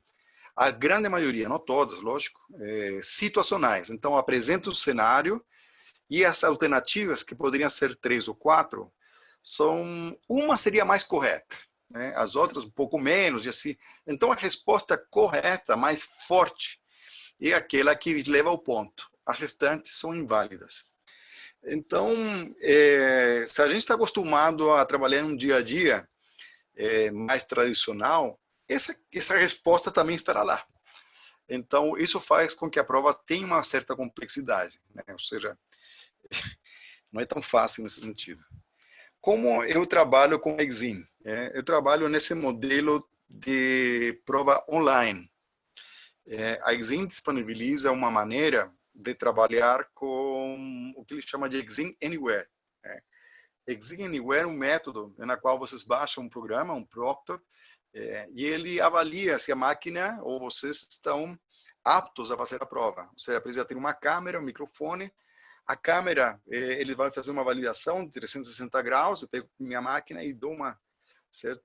a grande maioria, não todas, lógico, situacionais. Então, apresenta o cenário e as alternativas, que poderiam ser 3 ou 4, uma seria mais correta, né? As outras um pouco menos, e assim. Então, a resposta correta, mais forte, é aquela que leva ao ponto. As restantes são inválidas. Então, se a gente está acostumado a trabalhar num dia a dia mais tradicional, essa resposta também estará lá. Então, isso faz com que a prova tenha uma certa complexidade, né? Ou seja, não é tão fácil nesse sentido. Como eu trabalho com Exim? Eu trabalho nesse modelo de prova online. A Exim disponibiliza uma maneira de trabalhar com o que ele chama de Exim Anywhere. Exim Anywhere é um método na qual vocês baixam um programa, um Proctor, e ele avalia se a máquina ou vocês estão aptos a fazer a prova. Ou seja, precisa ter uma câmera, um microfone. A câmera, ele vai fazer uma validação de 360 graus. Eu pego minha máquina e dou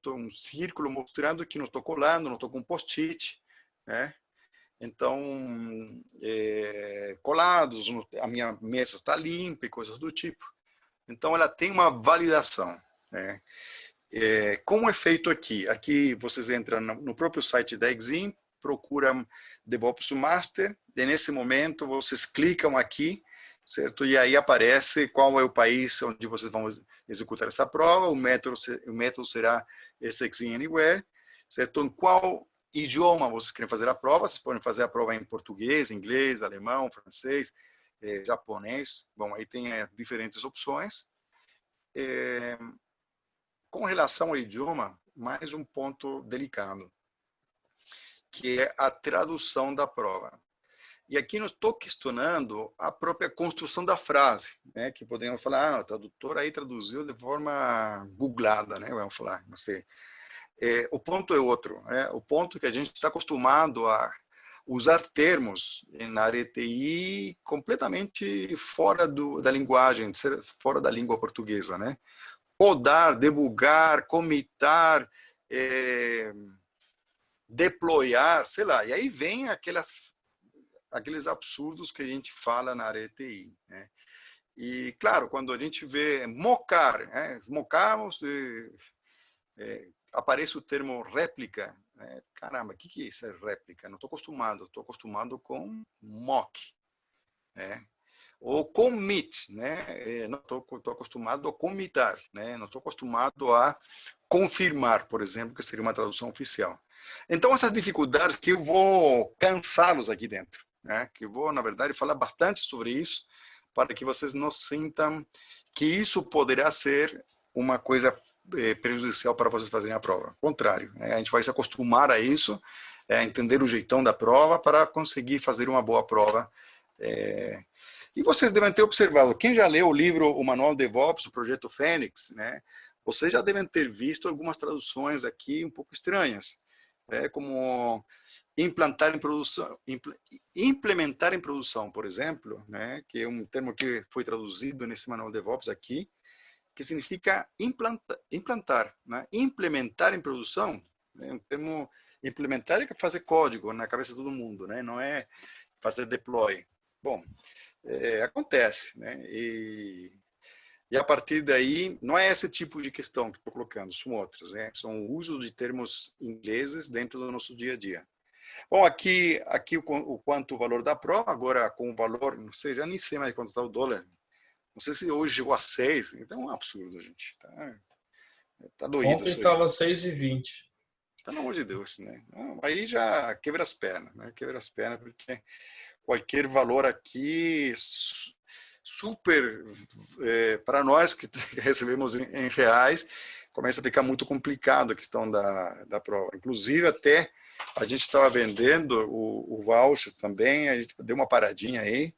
um círculo mostrando que não estou colando, não estou com post-it, né? Então, colados, a minha mesa está limpa e coisas do tipo. Então, ela tem uma validação, né? Como é feito aqui? Aqui vocês entram no próprio site da Exim, procuram DevOps Master, e nesse momento vocês clicam aqui, certo? E aí aparece qual é o país onde vocês vão executar essa prova, o método será esse Exim Anywhere, certo? Em qual idioma vocês querem fazer a prova? Vocês podem fazer a prova em português, inglês, alemão, francês, japonês. Bom, aí tem diferentes opções. Com relação ao idioma, mais um ponto delicado, que é a tradução da prova. E aqui não estou questionando a própria construção da frase, né? Que podemos falar, o tradutor aí traduziu de forma googlada, né? Vamos falar, não sei. O ponto é outro, né? O ponto é que a gente está acostumado a usar termos na área de TI completamente fora da linguagem, fora da língua portuguesa, né? Codar, debugar, commitar, deployar, sei lá. E aí vem aqueles absurdos que a gente fala na área de TI, né? E, claro, quando a gente vê mocar, né? Mocamos, aparece o termo réplica. Caramba, o que é isso? Réplica? Não estou acostumado com mock, né? Ou commit, né? Não estou acostumado a commitar, né? Não estou acostumado a confirmar, por exemplo, que seria uma tradução oficial. Então, essas dificuldades que eu vou cansá-los aqui dentro, né? Que eu vou, na verdade, falar bastante sobre isso, para que vocês não sintam que isso poderá ser uma coisa prejudicial para vocês fazerem a prova. Ao contrário, né? A gente vai se acostumar a isso, a entender o jeitão da prova para conseguir fazer uma boa prova. E vocês devem ter observado, quem já leu o livro, o Manual DevOps, o Projeto Fênix, né? Vocês já devem ter visto algumas traduções aqui um pouco estranhas, como implementar em produção, por exemplo, né? Que é um termo que foi traduzido nesse Manual DevOps aqui, que significa implantar, né? Implementar em produção, né? Um termo implementar é fazer código na cabeça de todo mundo, né? Não é fazer deploy. Bom, acontece, né? E a partir daí, não é esse tipo de questão que estou colocando, são outras, né? São o uso de termos ingleses dentro do nosso dia a dia. Bom, aqui o quanto o valor da prova, agora com o valor, não sei, já nem sei mais quanto está o dólar. Não sei se hoje chegou a 6, então é um absurdo, gente. Tá doído. Ontem estava 6,20. Pelo amor de Deus, né? Aí já quebra as pernas, né? Quebra as pernas, porque qualquer valor aqui super, para nós que recebemos em reais, começa a ficar muito complicado a questão da prova. Inclusive, até a gente estava vendendo o voucher também, a gente deu uma paradinha aí,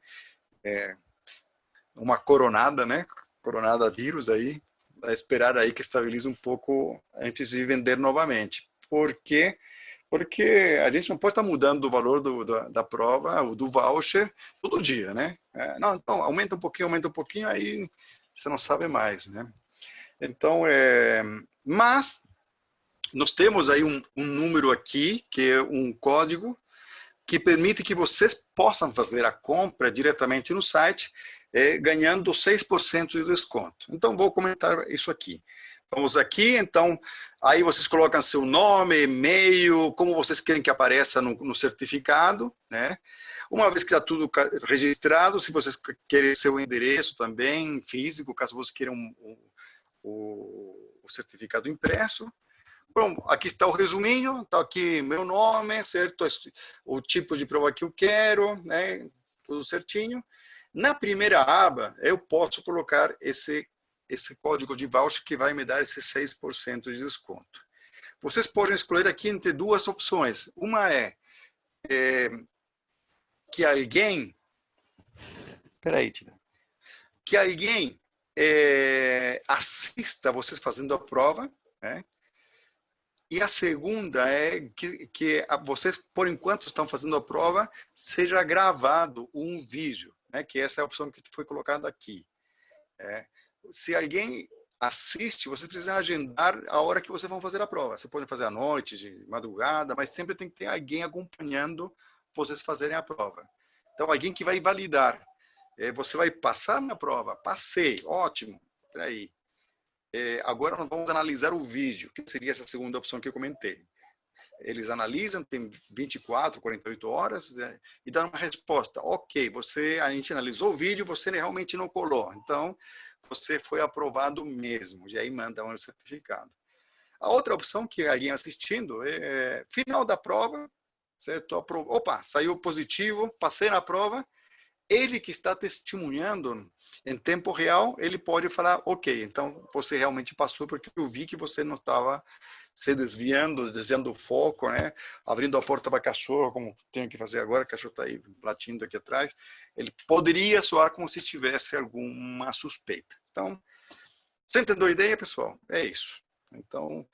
uma coronada, né? Coronada vírus aí, esperar aí que estabilize um pouco antes de vender novamente. Por quê? Porque a gente não pode estar mudando o valor da prova, do voucher, todo dia, né? Não, então, aumenta um pouquinho, aí você não sabe mais, né? Então, mas nós temos aí um número aqui, que é um código, que permite que vocês possam fazer a compra diretamente no site, ganhando 6% de desconto. Então, vou comentar isso aqui. Vamos aqui, então, aí vocês colocam seu nome, e-mail, como vocês querem que apareça no certificado, né? Uma vez que está tudo registrado, se vocês querem seu endereço também, físico, caso vocês queiram o certificado impresso. Bom, aqui está o resuminho, está aqui meu nome, certo? O tipo de prova que eu quero, né? Tudo certinho. Na primeira aba, eu posso colocar esse código de voucher que vai me dar esse 6% de desconto. Vocês podem escolher aqui entre duas opções. Uma é que alguém... Peraí, Tina. Que alguém assista vocês fazendo a prova, né? E a segunda é que vocês, por enquanto, estão fazendo a prova, seja gravado um vídeo, né? Que essa é a opção que foi colocada aqui. Se alguém assiste, você precisa agendar a hora que vocês vão fazer a prova. Você pode fazer à noite, de madrugada, mas sempre tem que ter alguém acompanhando vocês fazerem a prova. Então, alguém que vai validar. Você vai passar na prova? Passei, ótimo. Peraí. Agora nós vamos analisar o vídeo, que seria essa segunda opção que eu comentei. Eles analisam, tem 24, 48 horas, e dão uma resposta. Ok, a gente analisou o vídeo, você realmente não colou. Então, você foi aprovado mesmo. E aí manda um certificado. A outra opção que alguém assistindo final da prova, certo? Opa, saiu positivo, passei na prova. Ele que está testemunhando em tempo real, ele pode falar, ok, então você realmente passou porque eu vi que você não estava se desviando o foco, né? Abrindo a porta para cachorro, como tenho que fazer agora, o cachorro está aí latindo aqui atrás. Ele poderia soar como se tivesse alguma suspeita. Então, você entendeu a ideia, pessoal? É isso. Então,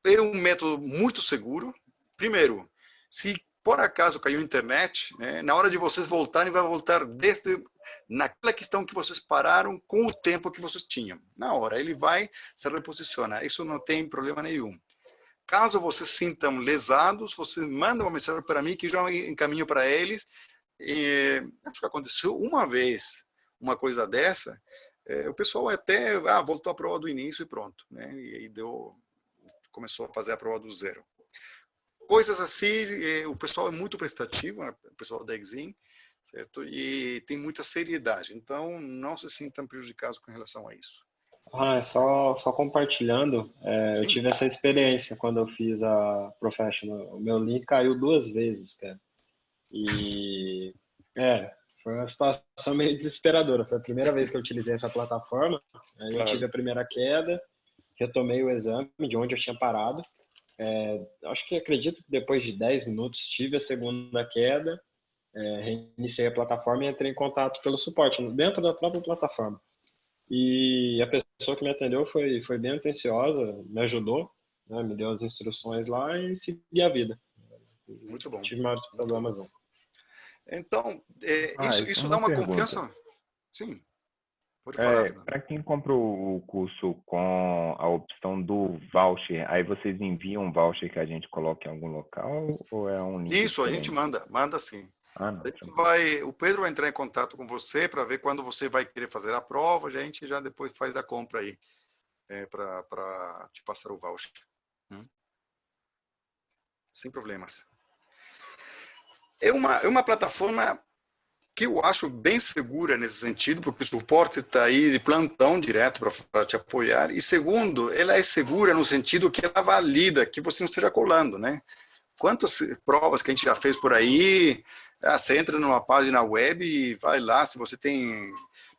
é um método muito seguro. Primeiro, se por acaso caiu a internet, né, na hora de vocês voltarem, vai voltar desde naquela questão que vocês pararam com o tempo que vocês tinham. Na hora, ele vai se reposicionar. Isso não tem problema nenhum. Caso vocês se sintam lesados, vocês mandam uma mensagem para mim que já encaminho para eles. Acho que aconteceu uma vez uma coisa dessa. O pessoal até voltou à prova do início e pronto, né? E aí começou a fazer a prova do zero. Coisas assim, o pessoal é muito prestativo, né? O pessoal da Exim, certo? E tem muita seriedade. Então, não se sintam prejudicados com relação a isso. Só compartilhando, eu tive essa experiência quando eu fiz a Professional. O meu link caiu 2 vezes, cara. E, foi uma situação meio desesperadora. Foi a primeira vez que eu utilizei essa plataforma. Aí eu tive a primeira queda, retomei o exame de onde eu tinha parado. Acredito que depois de 10 minutos tive a segunda queda, reiniciei a plataforma e entrei em contato pelo suporte, dentro da própria plataforma. E a pessoa que me atendeu foi bem atenciosa, me ajudou, né, me deu as instruções lá e segui a vida. Muito bom. Não tive maiores problemas, não. Então, isso uma dá uma pergunta. confiança? Sim. Pode falar, Para quem compra o curso com a opção do voucher, aí vocês enviam um voucher que a gente coloca em algum local ou é um link Isso, a diferente? gente manda sim. Não, O Pedro vai entrar em contato com você para ver quando você vai querer fazer a prova, a gente já depois faz a compra aí, para te passar o voucher. Sem problemas. É uma plataforma que eu acho bem segura nesse sentido, porque o suporte está aí de plantão direto para te apoiar. E segundo, ela é segura no sentido que ela valida que você não esteja colando, né? Quantas provas que a gente já fez por aí, você entra numa página web e vai lá, se você tem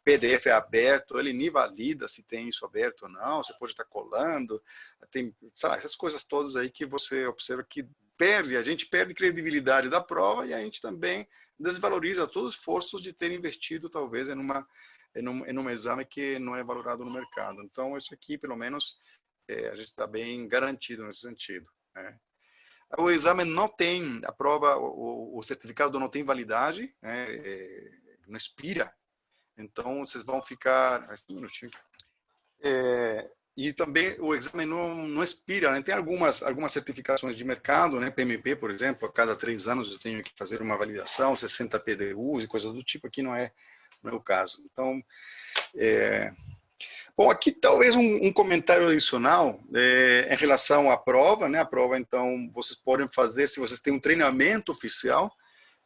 PDF aberto, ele nem valida se tem isso aberto ou não, você pode estar colando, tem, sei lá, essas coisas todas aí que você observa que a gente perde credibilidade da prova e a gente também desvaloriza todo o esforço de ter investido talvez em uma em um exame que não é valorado no mercado. Então, isso aqui, pelo menos, a gente está bem garantido nesse sentido, né? O exame não tem, a prova, o certificado não tem validade, né? Não expira. Então, vocês vão ficar... Um minutinho aqui. E também o exame não expira, né? Tem algumas certificações de mercado, né? PMP, por exemplo, a cada 3 anos eu tenho que fazer uma validação, 60 PDUs e coisas do tipo, aqui não é o caso. Então, bom, aqui talvez um comentário adicional em relação à prova, né? A prova, então, vocês podem fazer, se vocês têm um treinamento oficial,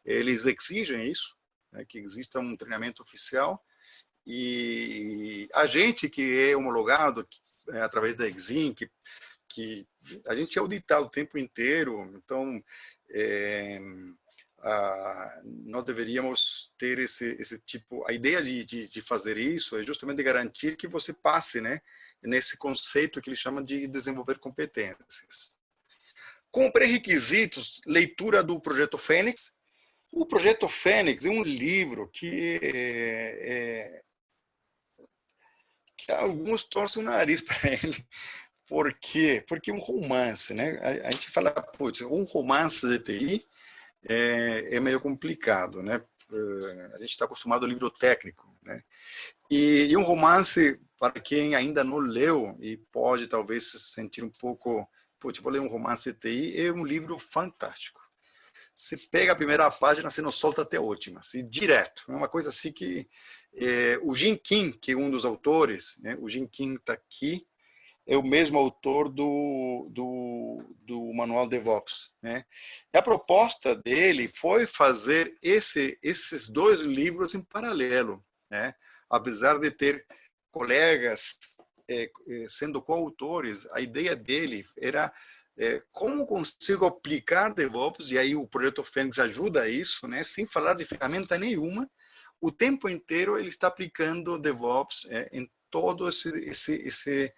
eles exigem isso, né? Que exista um treinamento oficial, e a gente que é homologado através da Exim, que a gente é auditado o tempo inteiro, então nós deveríamos ter esse tipo, a ideia de fazer isso é justamente garantir que você passe, né, nesse conceito que ele chama de desenvolver competências. Com pré-requisitos, leitura do Projeto Fênix. O Projeto Fênix é um livro que alguns torcem o nariz para ele. Por quê? Porque um romance, né? A gente fala, putz, um romance de TI é meio complicado, né? A gente está acostumado ao livro técnico, né? E um romance, para quem ainda não leu e pode talvez se sentir um pouco, putz, vou ler um romance de TI, é um livro fantástico. Você pega a primeira página, você não solta até a última, assim, direto. É uma coisa assim que o Jim Kim, que é um dos autores, né? O Jim Kim está aqui, é o mesmo autor do Manual DevOps, né? E a proposta dele foi fazer esses 2 livros em paralelo, né? Apesar de ter colegas sendo coautores, a ideia dele era como consigo aplicar DevOps, e aí o Projeto Fênix ajuda a isso, né? Sem falar de ferramenta nenhuma, o tempo inteiro ele está aplicando DevOps em todo esse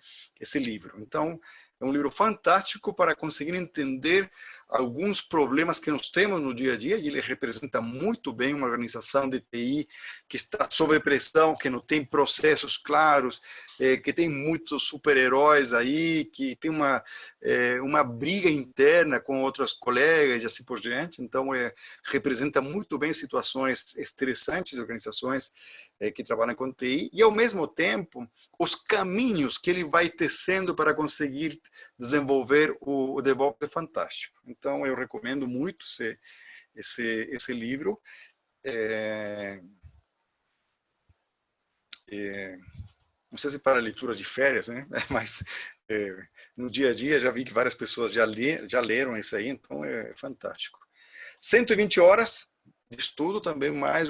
livro. Então, é um livro fantástico para conseguir entender alguns problemas que nós temos no dia a dia, e ele representa muito bem uma organização de TI que está sob pressão, que não tem processos claros, que tem muitos super-heróis aí, que tem uma briga interna com outros colegas e assim por diante. Então, representa muito bem situações estressantes de organizações que trabalham com TI, e ao mesmo tempo os caminhos que ele vai tecendo para conseguir desenvolver o DevOps é fantástico. Então eu recomendo muito esse livro. Não sei se para leitura de férias, né? Mas no dia a dia já vi que várias pessoas já leram isso aí, então é fantástico. 120 horas de estudo, também mais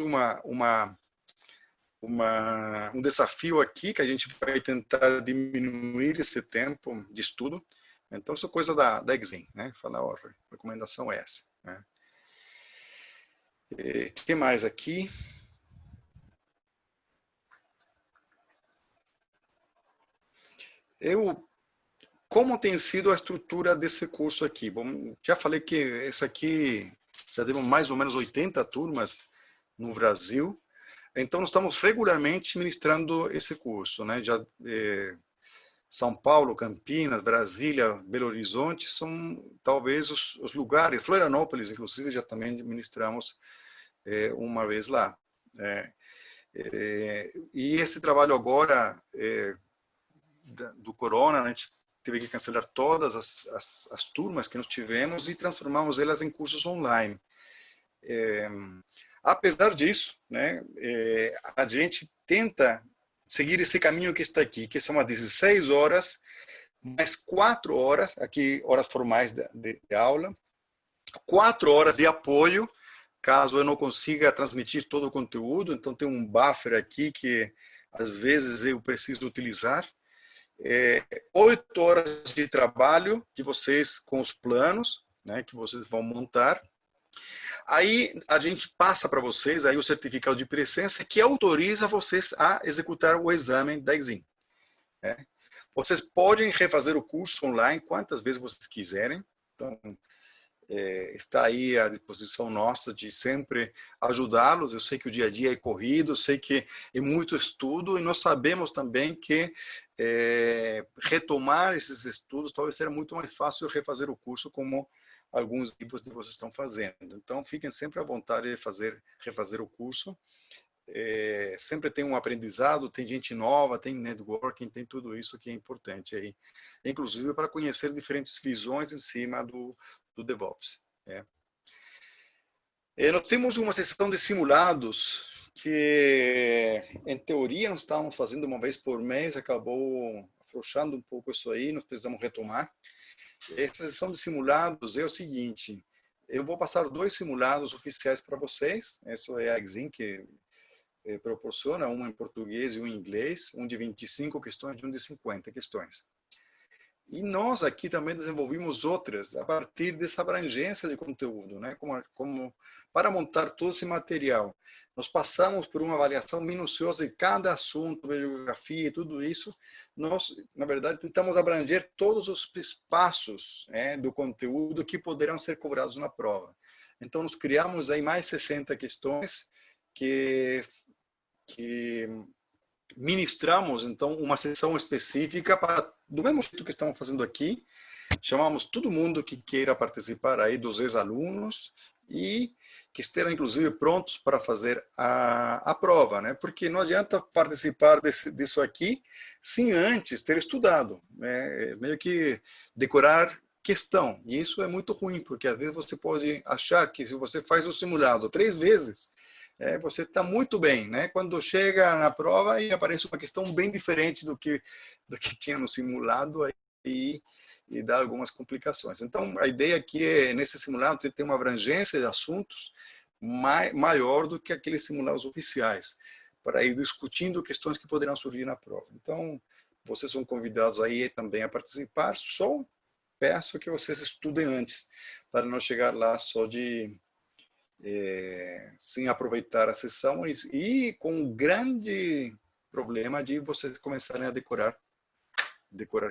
um desafio aqui, que a gente vai tentar diminuir esse tempo de estudo. Então, isso é coisa da Exim, né? Falar, ó, a recomendação é essa, né? O que mais aqui? Como tem sido a estrutura desse curso aqui? Bom, já falei que esse aqui já deu mais ou menos 80 turmas no Brasil. Então, nós estamos regularmente ministrando esse curso, né? São Paulo, Campinas, Brasília, Belo Horizonte são talvez os lugares. Florianópolis, inclusive, já também ministramos uma vez lá. E esse trabalho agora do Corona, né, a gente teve que cancelar todas as turmas que nós tivemos e transformamos elas em cursos online. Apesar disso, né, a gente tenta seguir esse caminho que está aqui, que são as 16 horas, mais 4 horas, aqui horas formais de aula, 4 horas de apoio, caso eu não consiga transmitir todo o conteúdo, então tem um buffer aqui que às vezes eu preciso utilizar, 8 horas de trabalho de vocês com os planos, né, que vocês vão montar. Aí a gente passa para vocês aí o certificado de presença que autoriza vocês a executar o exame da Exim, né? Vocês podem refazer o curso online quantas vezes vocês quiserem. Então, está aí à disposição nossa de sempre ajudá-los. Eu sei que o dia a dia é corrido, eu sei que é muito estudo, e nós sabemos também que retomar esses estudos talvez seja muito mais fácil refazer o curso, como alguns livros que vocês estão fazendo. Então, fiquem sempre à vontade de refazer o curso. Sempre tem um aprendizado, tem gente nova, tem networking, tem tudo isso que é importante aí, inclusive para conhecer diferentes visões em cima do DevOps. Nós temos uma sessão de simulados que, em teoria, nós estávamos fazendo uma vez por mês, acabou afrouxando um pouco isso aí, nós precisamos retomar. Essa sessão de simulados é o seguinte: eu vou passar 2 simulados oficiais para vocês. Isso é a Exim que proporciona, um em português e um em inglês, um de 25 questões e um de 50 questões. E nós aqui também desenvolvimos outras a partir dessa abrangência de conteúdo, né? Como para montar todo esse material. Nós passamos por uma avaliação minuciosa de cada assunto, bibliografia e tudo isso. Nós, na verdade, tentamos abranger todos os espaços do conteúdo que poderão ser cobrados na prova. Então, nós criamos aí mais 60 questões que ministramos, então, uma sessão específica para, do mesmo jeito que estamos fazendo aqui, chamamos todo mundo que queira participar aí, dos ex-alunos, e que estejam, inclusive, prontos para fazer a prova, né? Porque não adianta participar disso aqui sem antes ter estudado, né? Meio que decorar questão, e isso é muito ruim, porque às vezes você pode achar que se você faz o simulado 3 vezes, você está muito bem, né? Quando chega na prova e aparece uma questão bem diferente do que tinha no simulado, aí e dá algumas complicações. Então, a ideia aqui é, nesse simulado, ter uma abrangência de assuntos maior do que aqueles simulados oficiais, para ir discutindo questões que poderão surgir na prova. Então, vocês são convidados aí também a participar, só peço que vocês estudem antes, para não chegar lá só sem aproveitar a sessão e com um grande problema de vocês começarem a decorar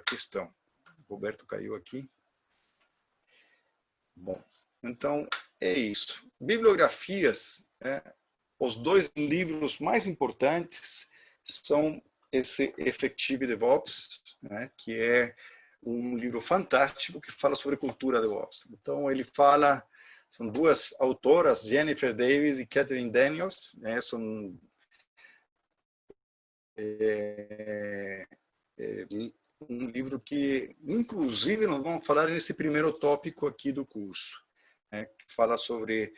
questão. O Roberto caiu aqui. Bom, então é isso. Bibliografias, os 2 livros mais importantes são esse Effective DevOps, né, que é um livro fantástico que fala sobre cultura DevOps. Então ele fala, são 2 autoras, Jennifer Davis e Catherine Daniels, né, são um livro que, inclusive, nós vamos falar nesse primeiro tópico aqui do curso, né, que fala sobre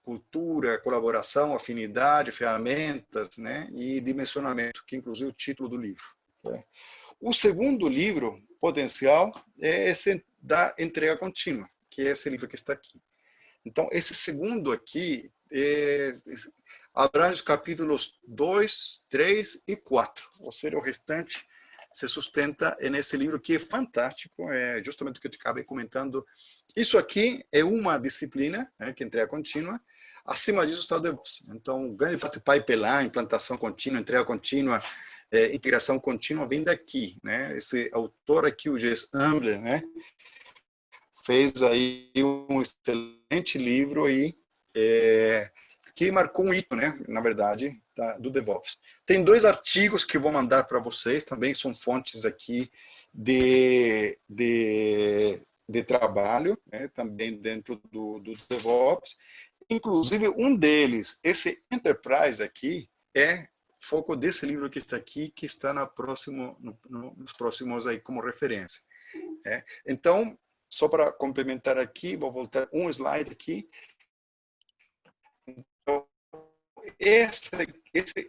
cultura, colaboração, afinidade, ferramentas, né, e dimensionamento, que inclusive é o título do livro. Né. O segundo livro, potencial, é esse da entrega contínua, que é esse livro que está aqui. Então, esse segundo aqui abrange os capítulos 2, 3 e 4, ou seja, o restante se sustenta nesse livro que é fantástico, é justamente o que eu acabei comentando. Isso aqui é uma disciplina, né, que é entrega contínua. Acima disso está o DevOps. Então, grande pipeline, implantação contínua, entrega contínua, integração contínua vem daqui, né? Esse autor aqui, o Jess Ambler, né, fez aí um excelente livro aí, que marcou um hito, né, na verdade, do DevOps. Tem 2 artigos que eu vou mandar para vocês, também são fontes aqui de trabalho, né, também dentro do DevOps. Inclusive, um deles, esse Enterprise aqui, é foco desse livro que está aqui, que está nos próximos aí como referência. Então, só para complementar aqui, vou voltar um slide aqui.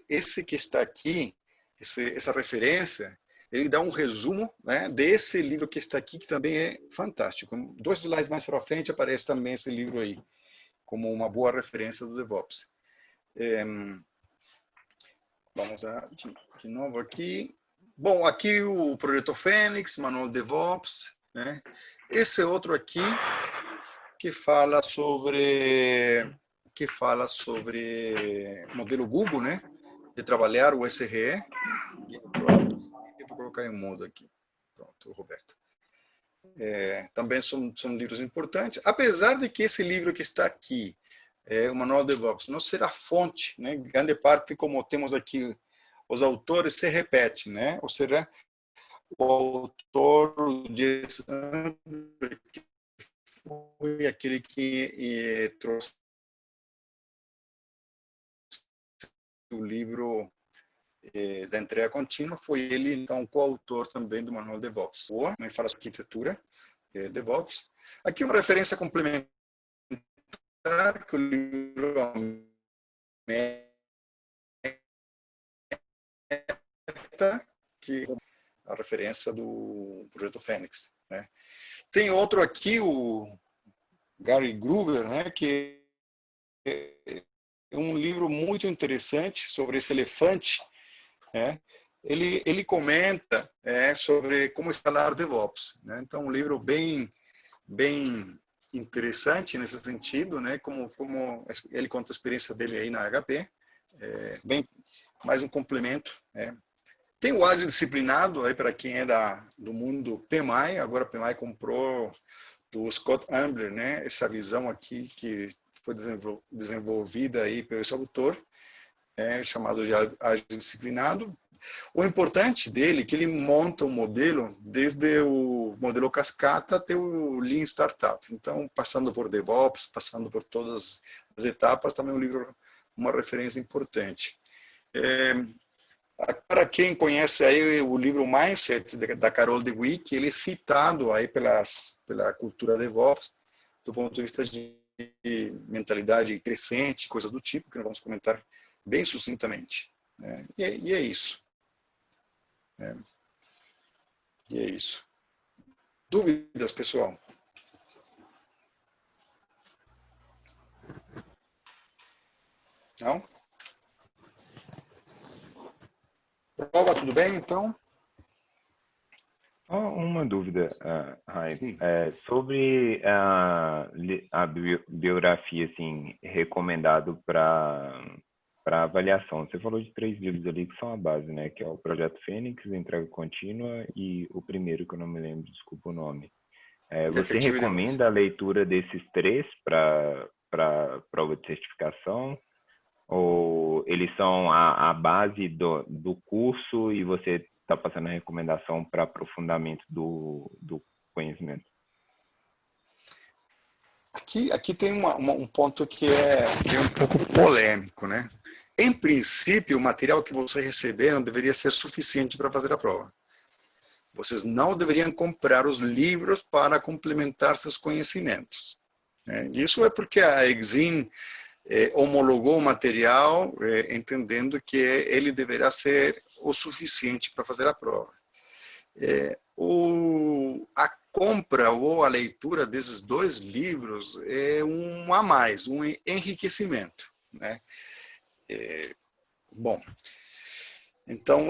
Esse que está aqui, essa referência, ele dá um resumo, né, desse livro que está aqui, que também é fantástico. 2 slides mais para frente aparece também esse livro aí, como uma boa referência do DevOps. Vamos de novo aqui. Bom, aqui o Projeto Fênix, Manual DevOps, né? Esse outro aqui, que fala sobre modelo Google, né, de trabalhar o SRE. Vou colocar em modo aqui. Pronto, Roberto. também são livros importantes, apesar de que esse livro que está aqui, o Manual DevOps, não será fonte, né? Grande parte, como temos aqui, os autores se repetem, né? Ou seja, o autor de que foi aquele que trouxe o livro da entrega contínua, foi ele, então, coautor também do Manual DevOps. Ele fala sobre arquitetura DevOps. Aqui uma referência complementar que o livro que a referência do Projeto Fênix, né? Tem outro aqui, o Gary Gruber, né, que é um livro muito interessante sobre esse elefante, né? Ele comenta sobre como escalar DevOps, né? Então, um livro bem interessante nesse sentido, né? Como ele conta a experiência dele aí na HP, mais um complemento, né? Tem o Ágil Disciplinado, aí para quem é do mundo PMI, agora a PMI comprou do Scott Ambler, né? Essa visão aqui que foi desenvolvida aí pelo esse autor, chamado de Ágil Disciplinado. O importante dele é que ele monta um modelo desde o modelo cascata até o Lean Startup. Então, passando por DevOps, passando por todas as etapas, também é um livro, uma referência importante. Para quem conhece aí o livro Mindset da Carol Dweck, ele é citado aí pela cultura DevOps do ponto de vista de mentalidade crescente, coisa do tipo, que nós vamos comentar bem sucintamente. E é isso. E é isso. Dúvidas, pessoal? Não? Prova, tudo bem, então? Uma dúvida, Raim. Sim. Sobre a biografia assim, recomendado para avaliação. Você falou de 3 livros ali que são a base, né? Que é o Projeto Fênix, Entrega Contínua e o primeiro que eu não me lembro, desculpa o nome. Você recomenda a leitura desses 3 para prova de certificação? Ou eles são a base do curso e você está passando a recomendação para aprofundamento do conhecimento? Aqui tem um ponto que é um pouco polêmico, né? Em princípio, o material que você receber não deveria ser suficiente para fazer a prova. Vocês não deveriam comprar os livros para complementar seus conhecimentos, né? Isso é porque a Exim homologou o material, entendendo que ele deverá ser o suficiente para fazer a prova. A compra ou a leitura desses 2 livros é um a mais, um enriquecimento, né? Bom, então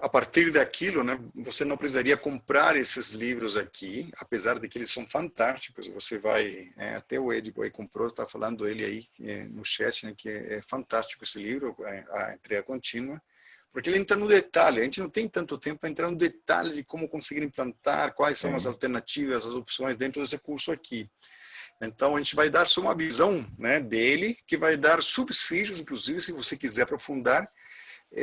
a partir daquilo, né, você não precisaria comprar esses livros aqui, apesar de que eles são fantásticos. Você vai, até o Edipo aí comprou, está falando ele aí no chat, né, que é fantástico esse livro, a entrega contínua, porque ele entra no detalhe. A gente não tem tanto tempo para entrar no detalhe de como conseguir implantar, quais são as alternativas, as opções dentro desse curso aqui. Então, a gente vai dar só uma visão, né, dele, que vai dar subsídios, inclusive, se você quiser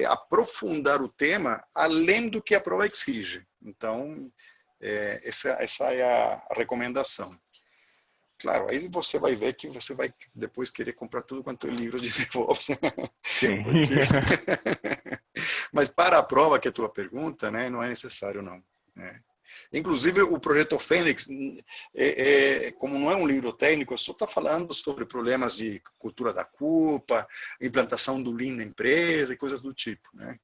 aprofundar o tema além do que a prova exige. Então, essa é a recomendação. Claro, aí você vai ver que você vai depois querer comprar tudo quanto é livro de DevOps. Sim. Mas para a prova, que é a tua pergunta, né, não é necessário, não. Inclusive, o Projeto Fênix, como não é um livro técnico, só está falando sobre problemas de cultura da culpa, implantação do Lean na empresa e coisas do tipo, né?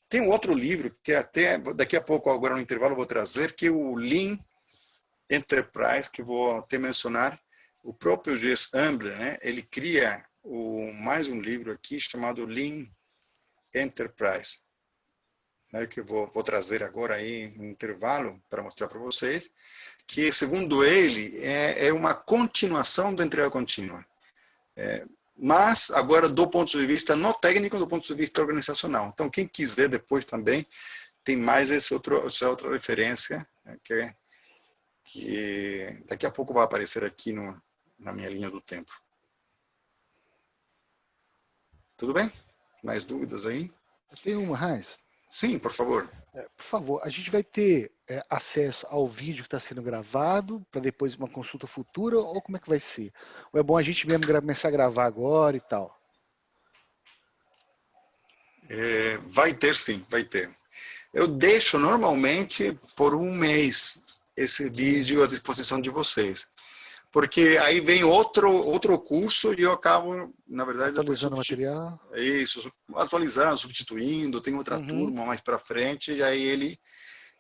Tem um outro livro, que até daqui a pouco, agora no intervalo, eu vou trazer, que é o Lean Enterprise, que vou até mencionar. O próprio Jess Ambler, né, ele cria mais um livro aqui chamado Lean Enterprise, né, que eu vou trazer agora aí no intervalo para mostrar para vocês, que segundo ele é uma continuação da entrega contínua, mas agora do ponto de vista não técnico, do ponto de vista organizacional. Então quem quiser depois também tem mais essa outra referência né, que daqui a pouco vai aparecer aqui na minha linha do tempo. Tudo bem? Mais dúvidas aí? Eu tenho uma, Hans. Sim, por favor. Por favor, a gente vai ter acesso ao vídeo que está sendo gravado para depois uma consulta futura ou como é que vai ser? Ou é bom a gente mesmo começar a gravar agora e tal? Vai ter sim, vai ter. Eu deixo normalmente por um mês esse vídeo à disposição de vocês. Porque aí vem outro curso e eu acabo, na verdade... Atualizando o material. Isso, atualizando, substituindo, tem outra turma mais para frente, e aí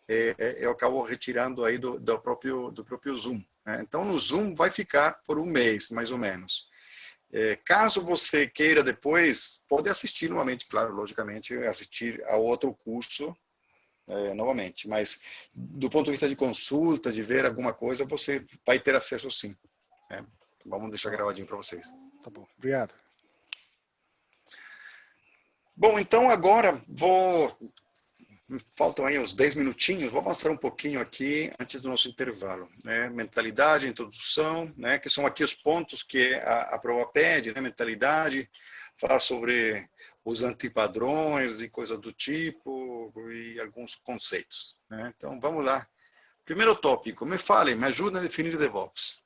eu acabo retirando aí do próprio Zoom, né? Então, no Zoom vai ficar por um mês, mais ou menos. Caso você queira depois, pode assistir novamente, claro, logicamente, assistir a outro curso novamente. Mas, do ponto de vista de consulta, de ver alguma coisa, você vai ter acesso sim. Vamos deixar gravadinho para vocês. Tá bom, obrigado. Bom, então agora faltam aí uns 10 minutinhos, vou avançar um pouquinho aqui antes do nosso intervalo, né? Mentalidade, introdução, né? Que são aqui os pontos que a prova pede, né? Mentalidade, falar sobre os antipadrões e coisas do tipo, e alguns conceitos, né? Então, vamos lá. Primeiro tópico, me falem, me ajudem a definir DevOps.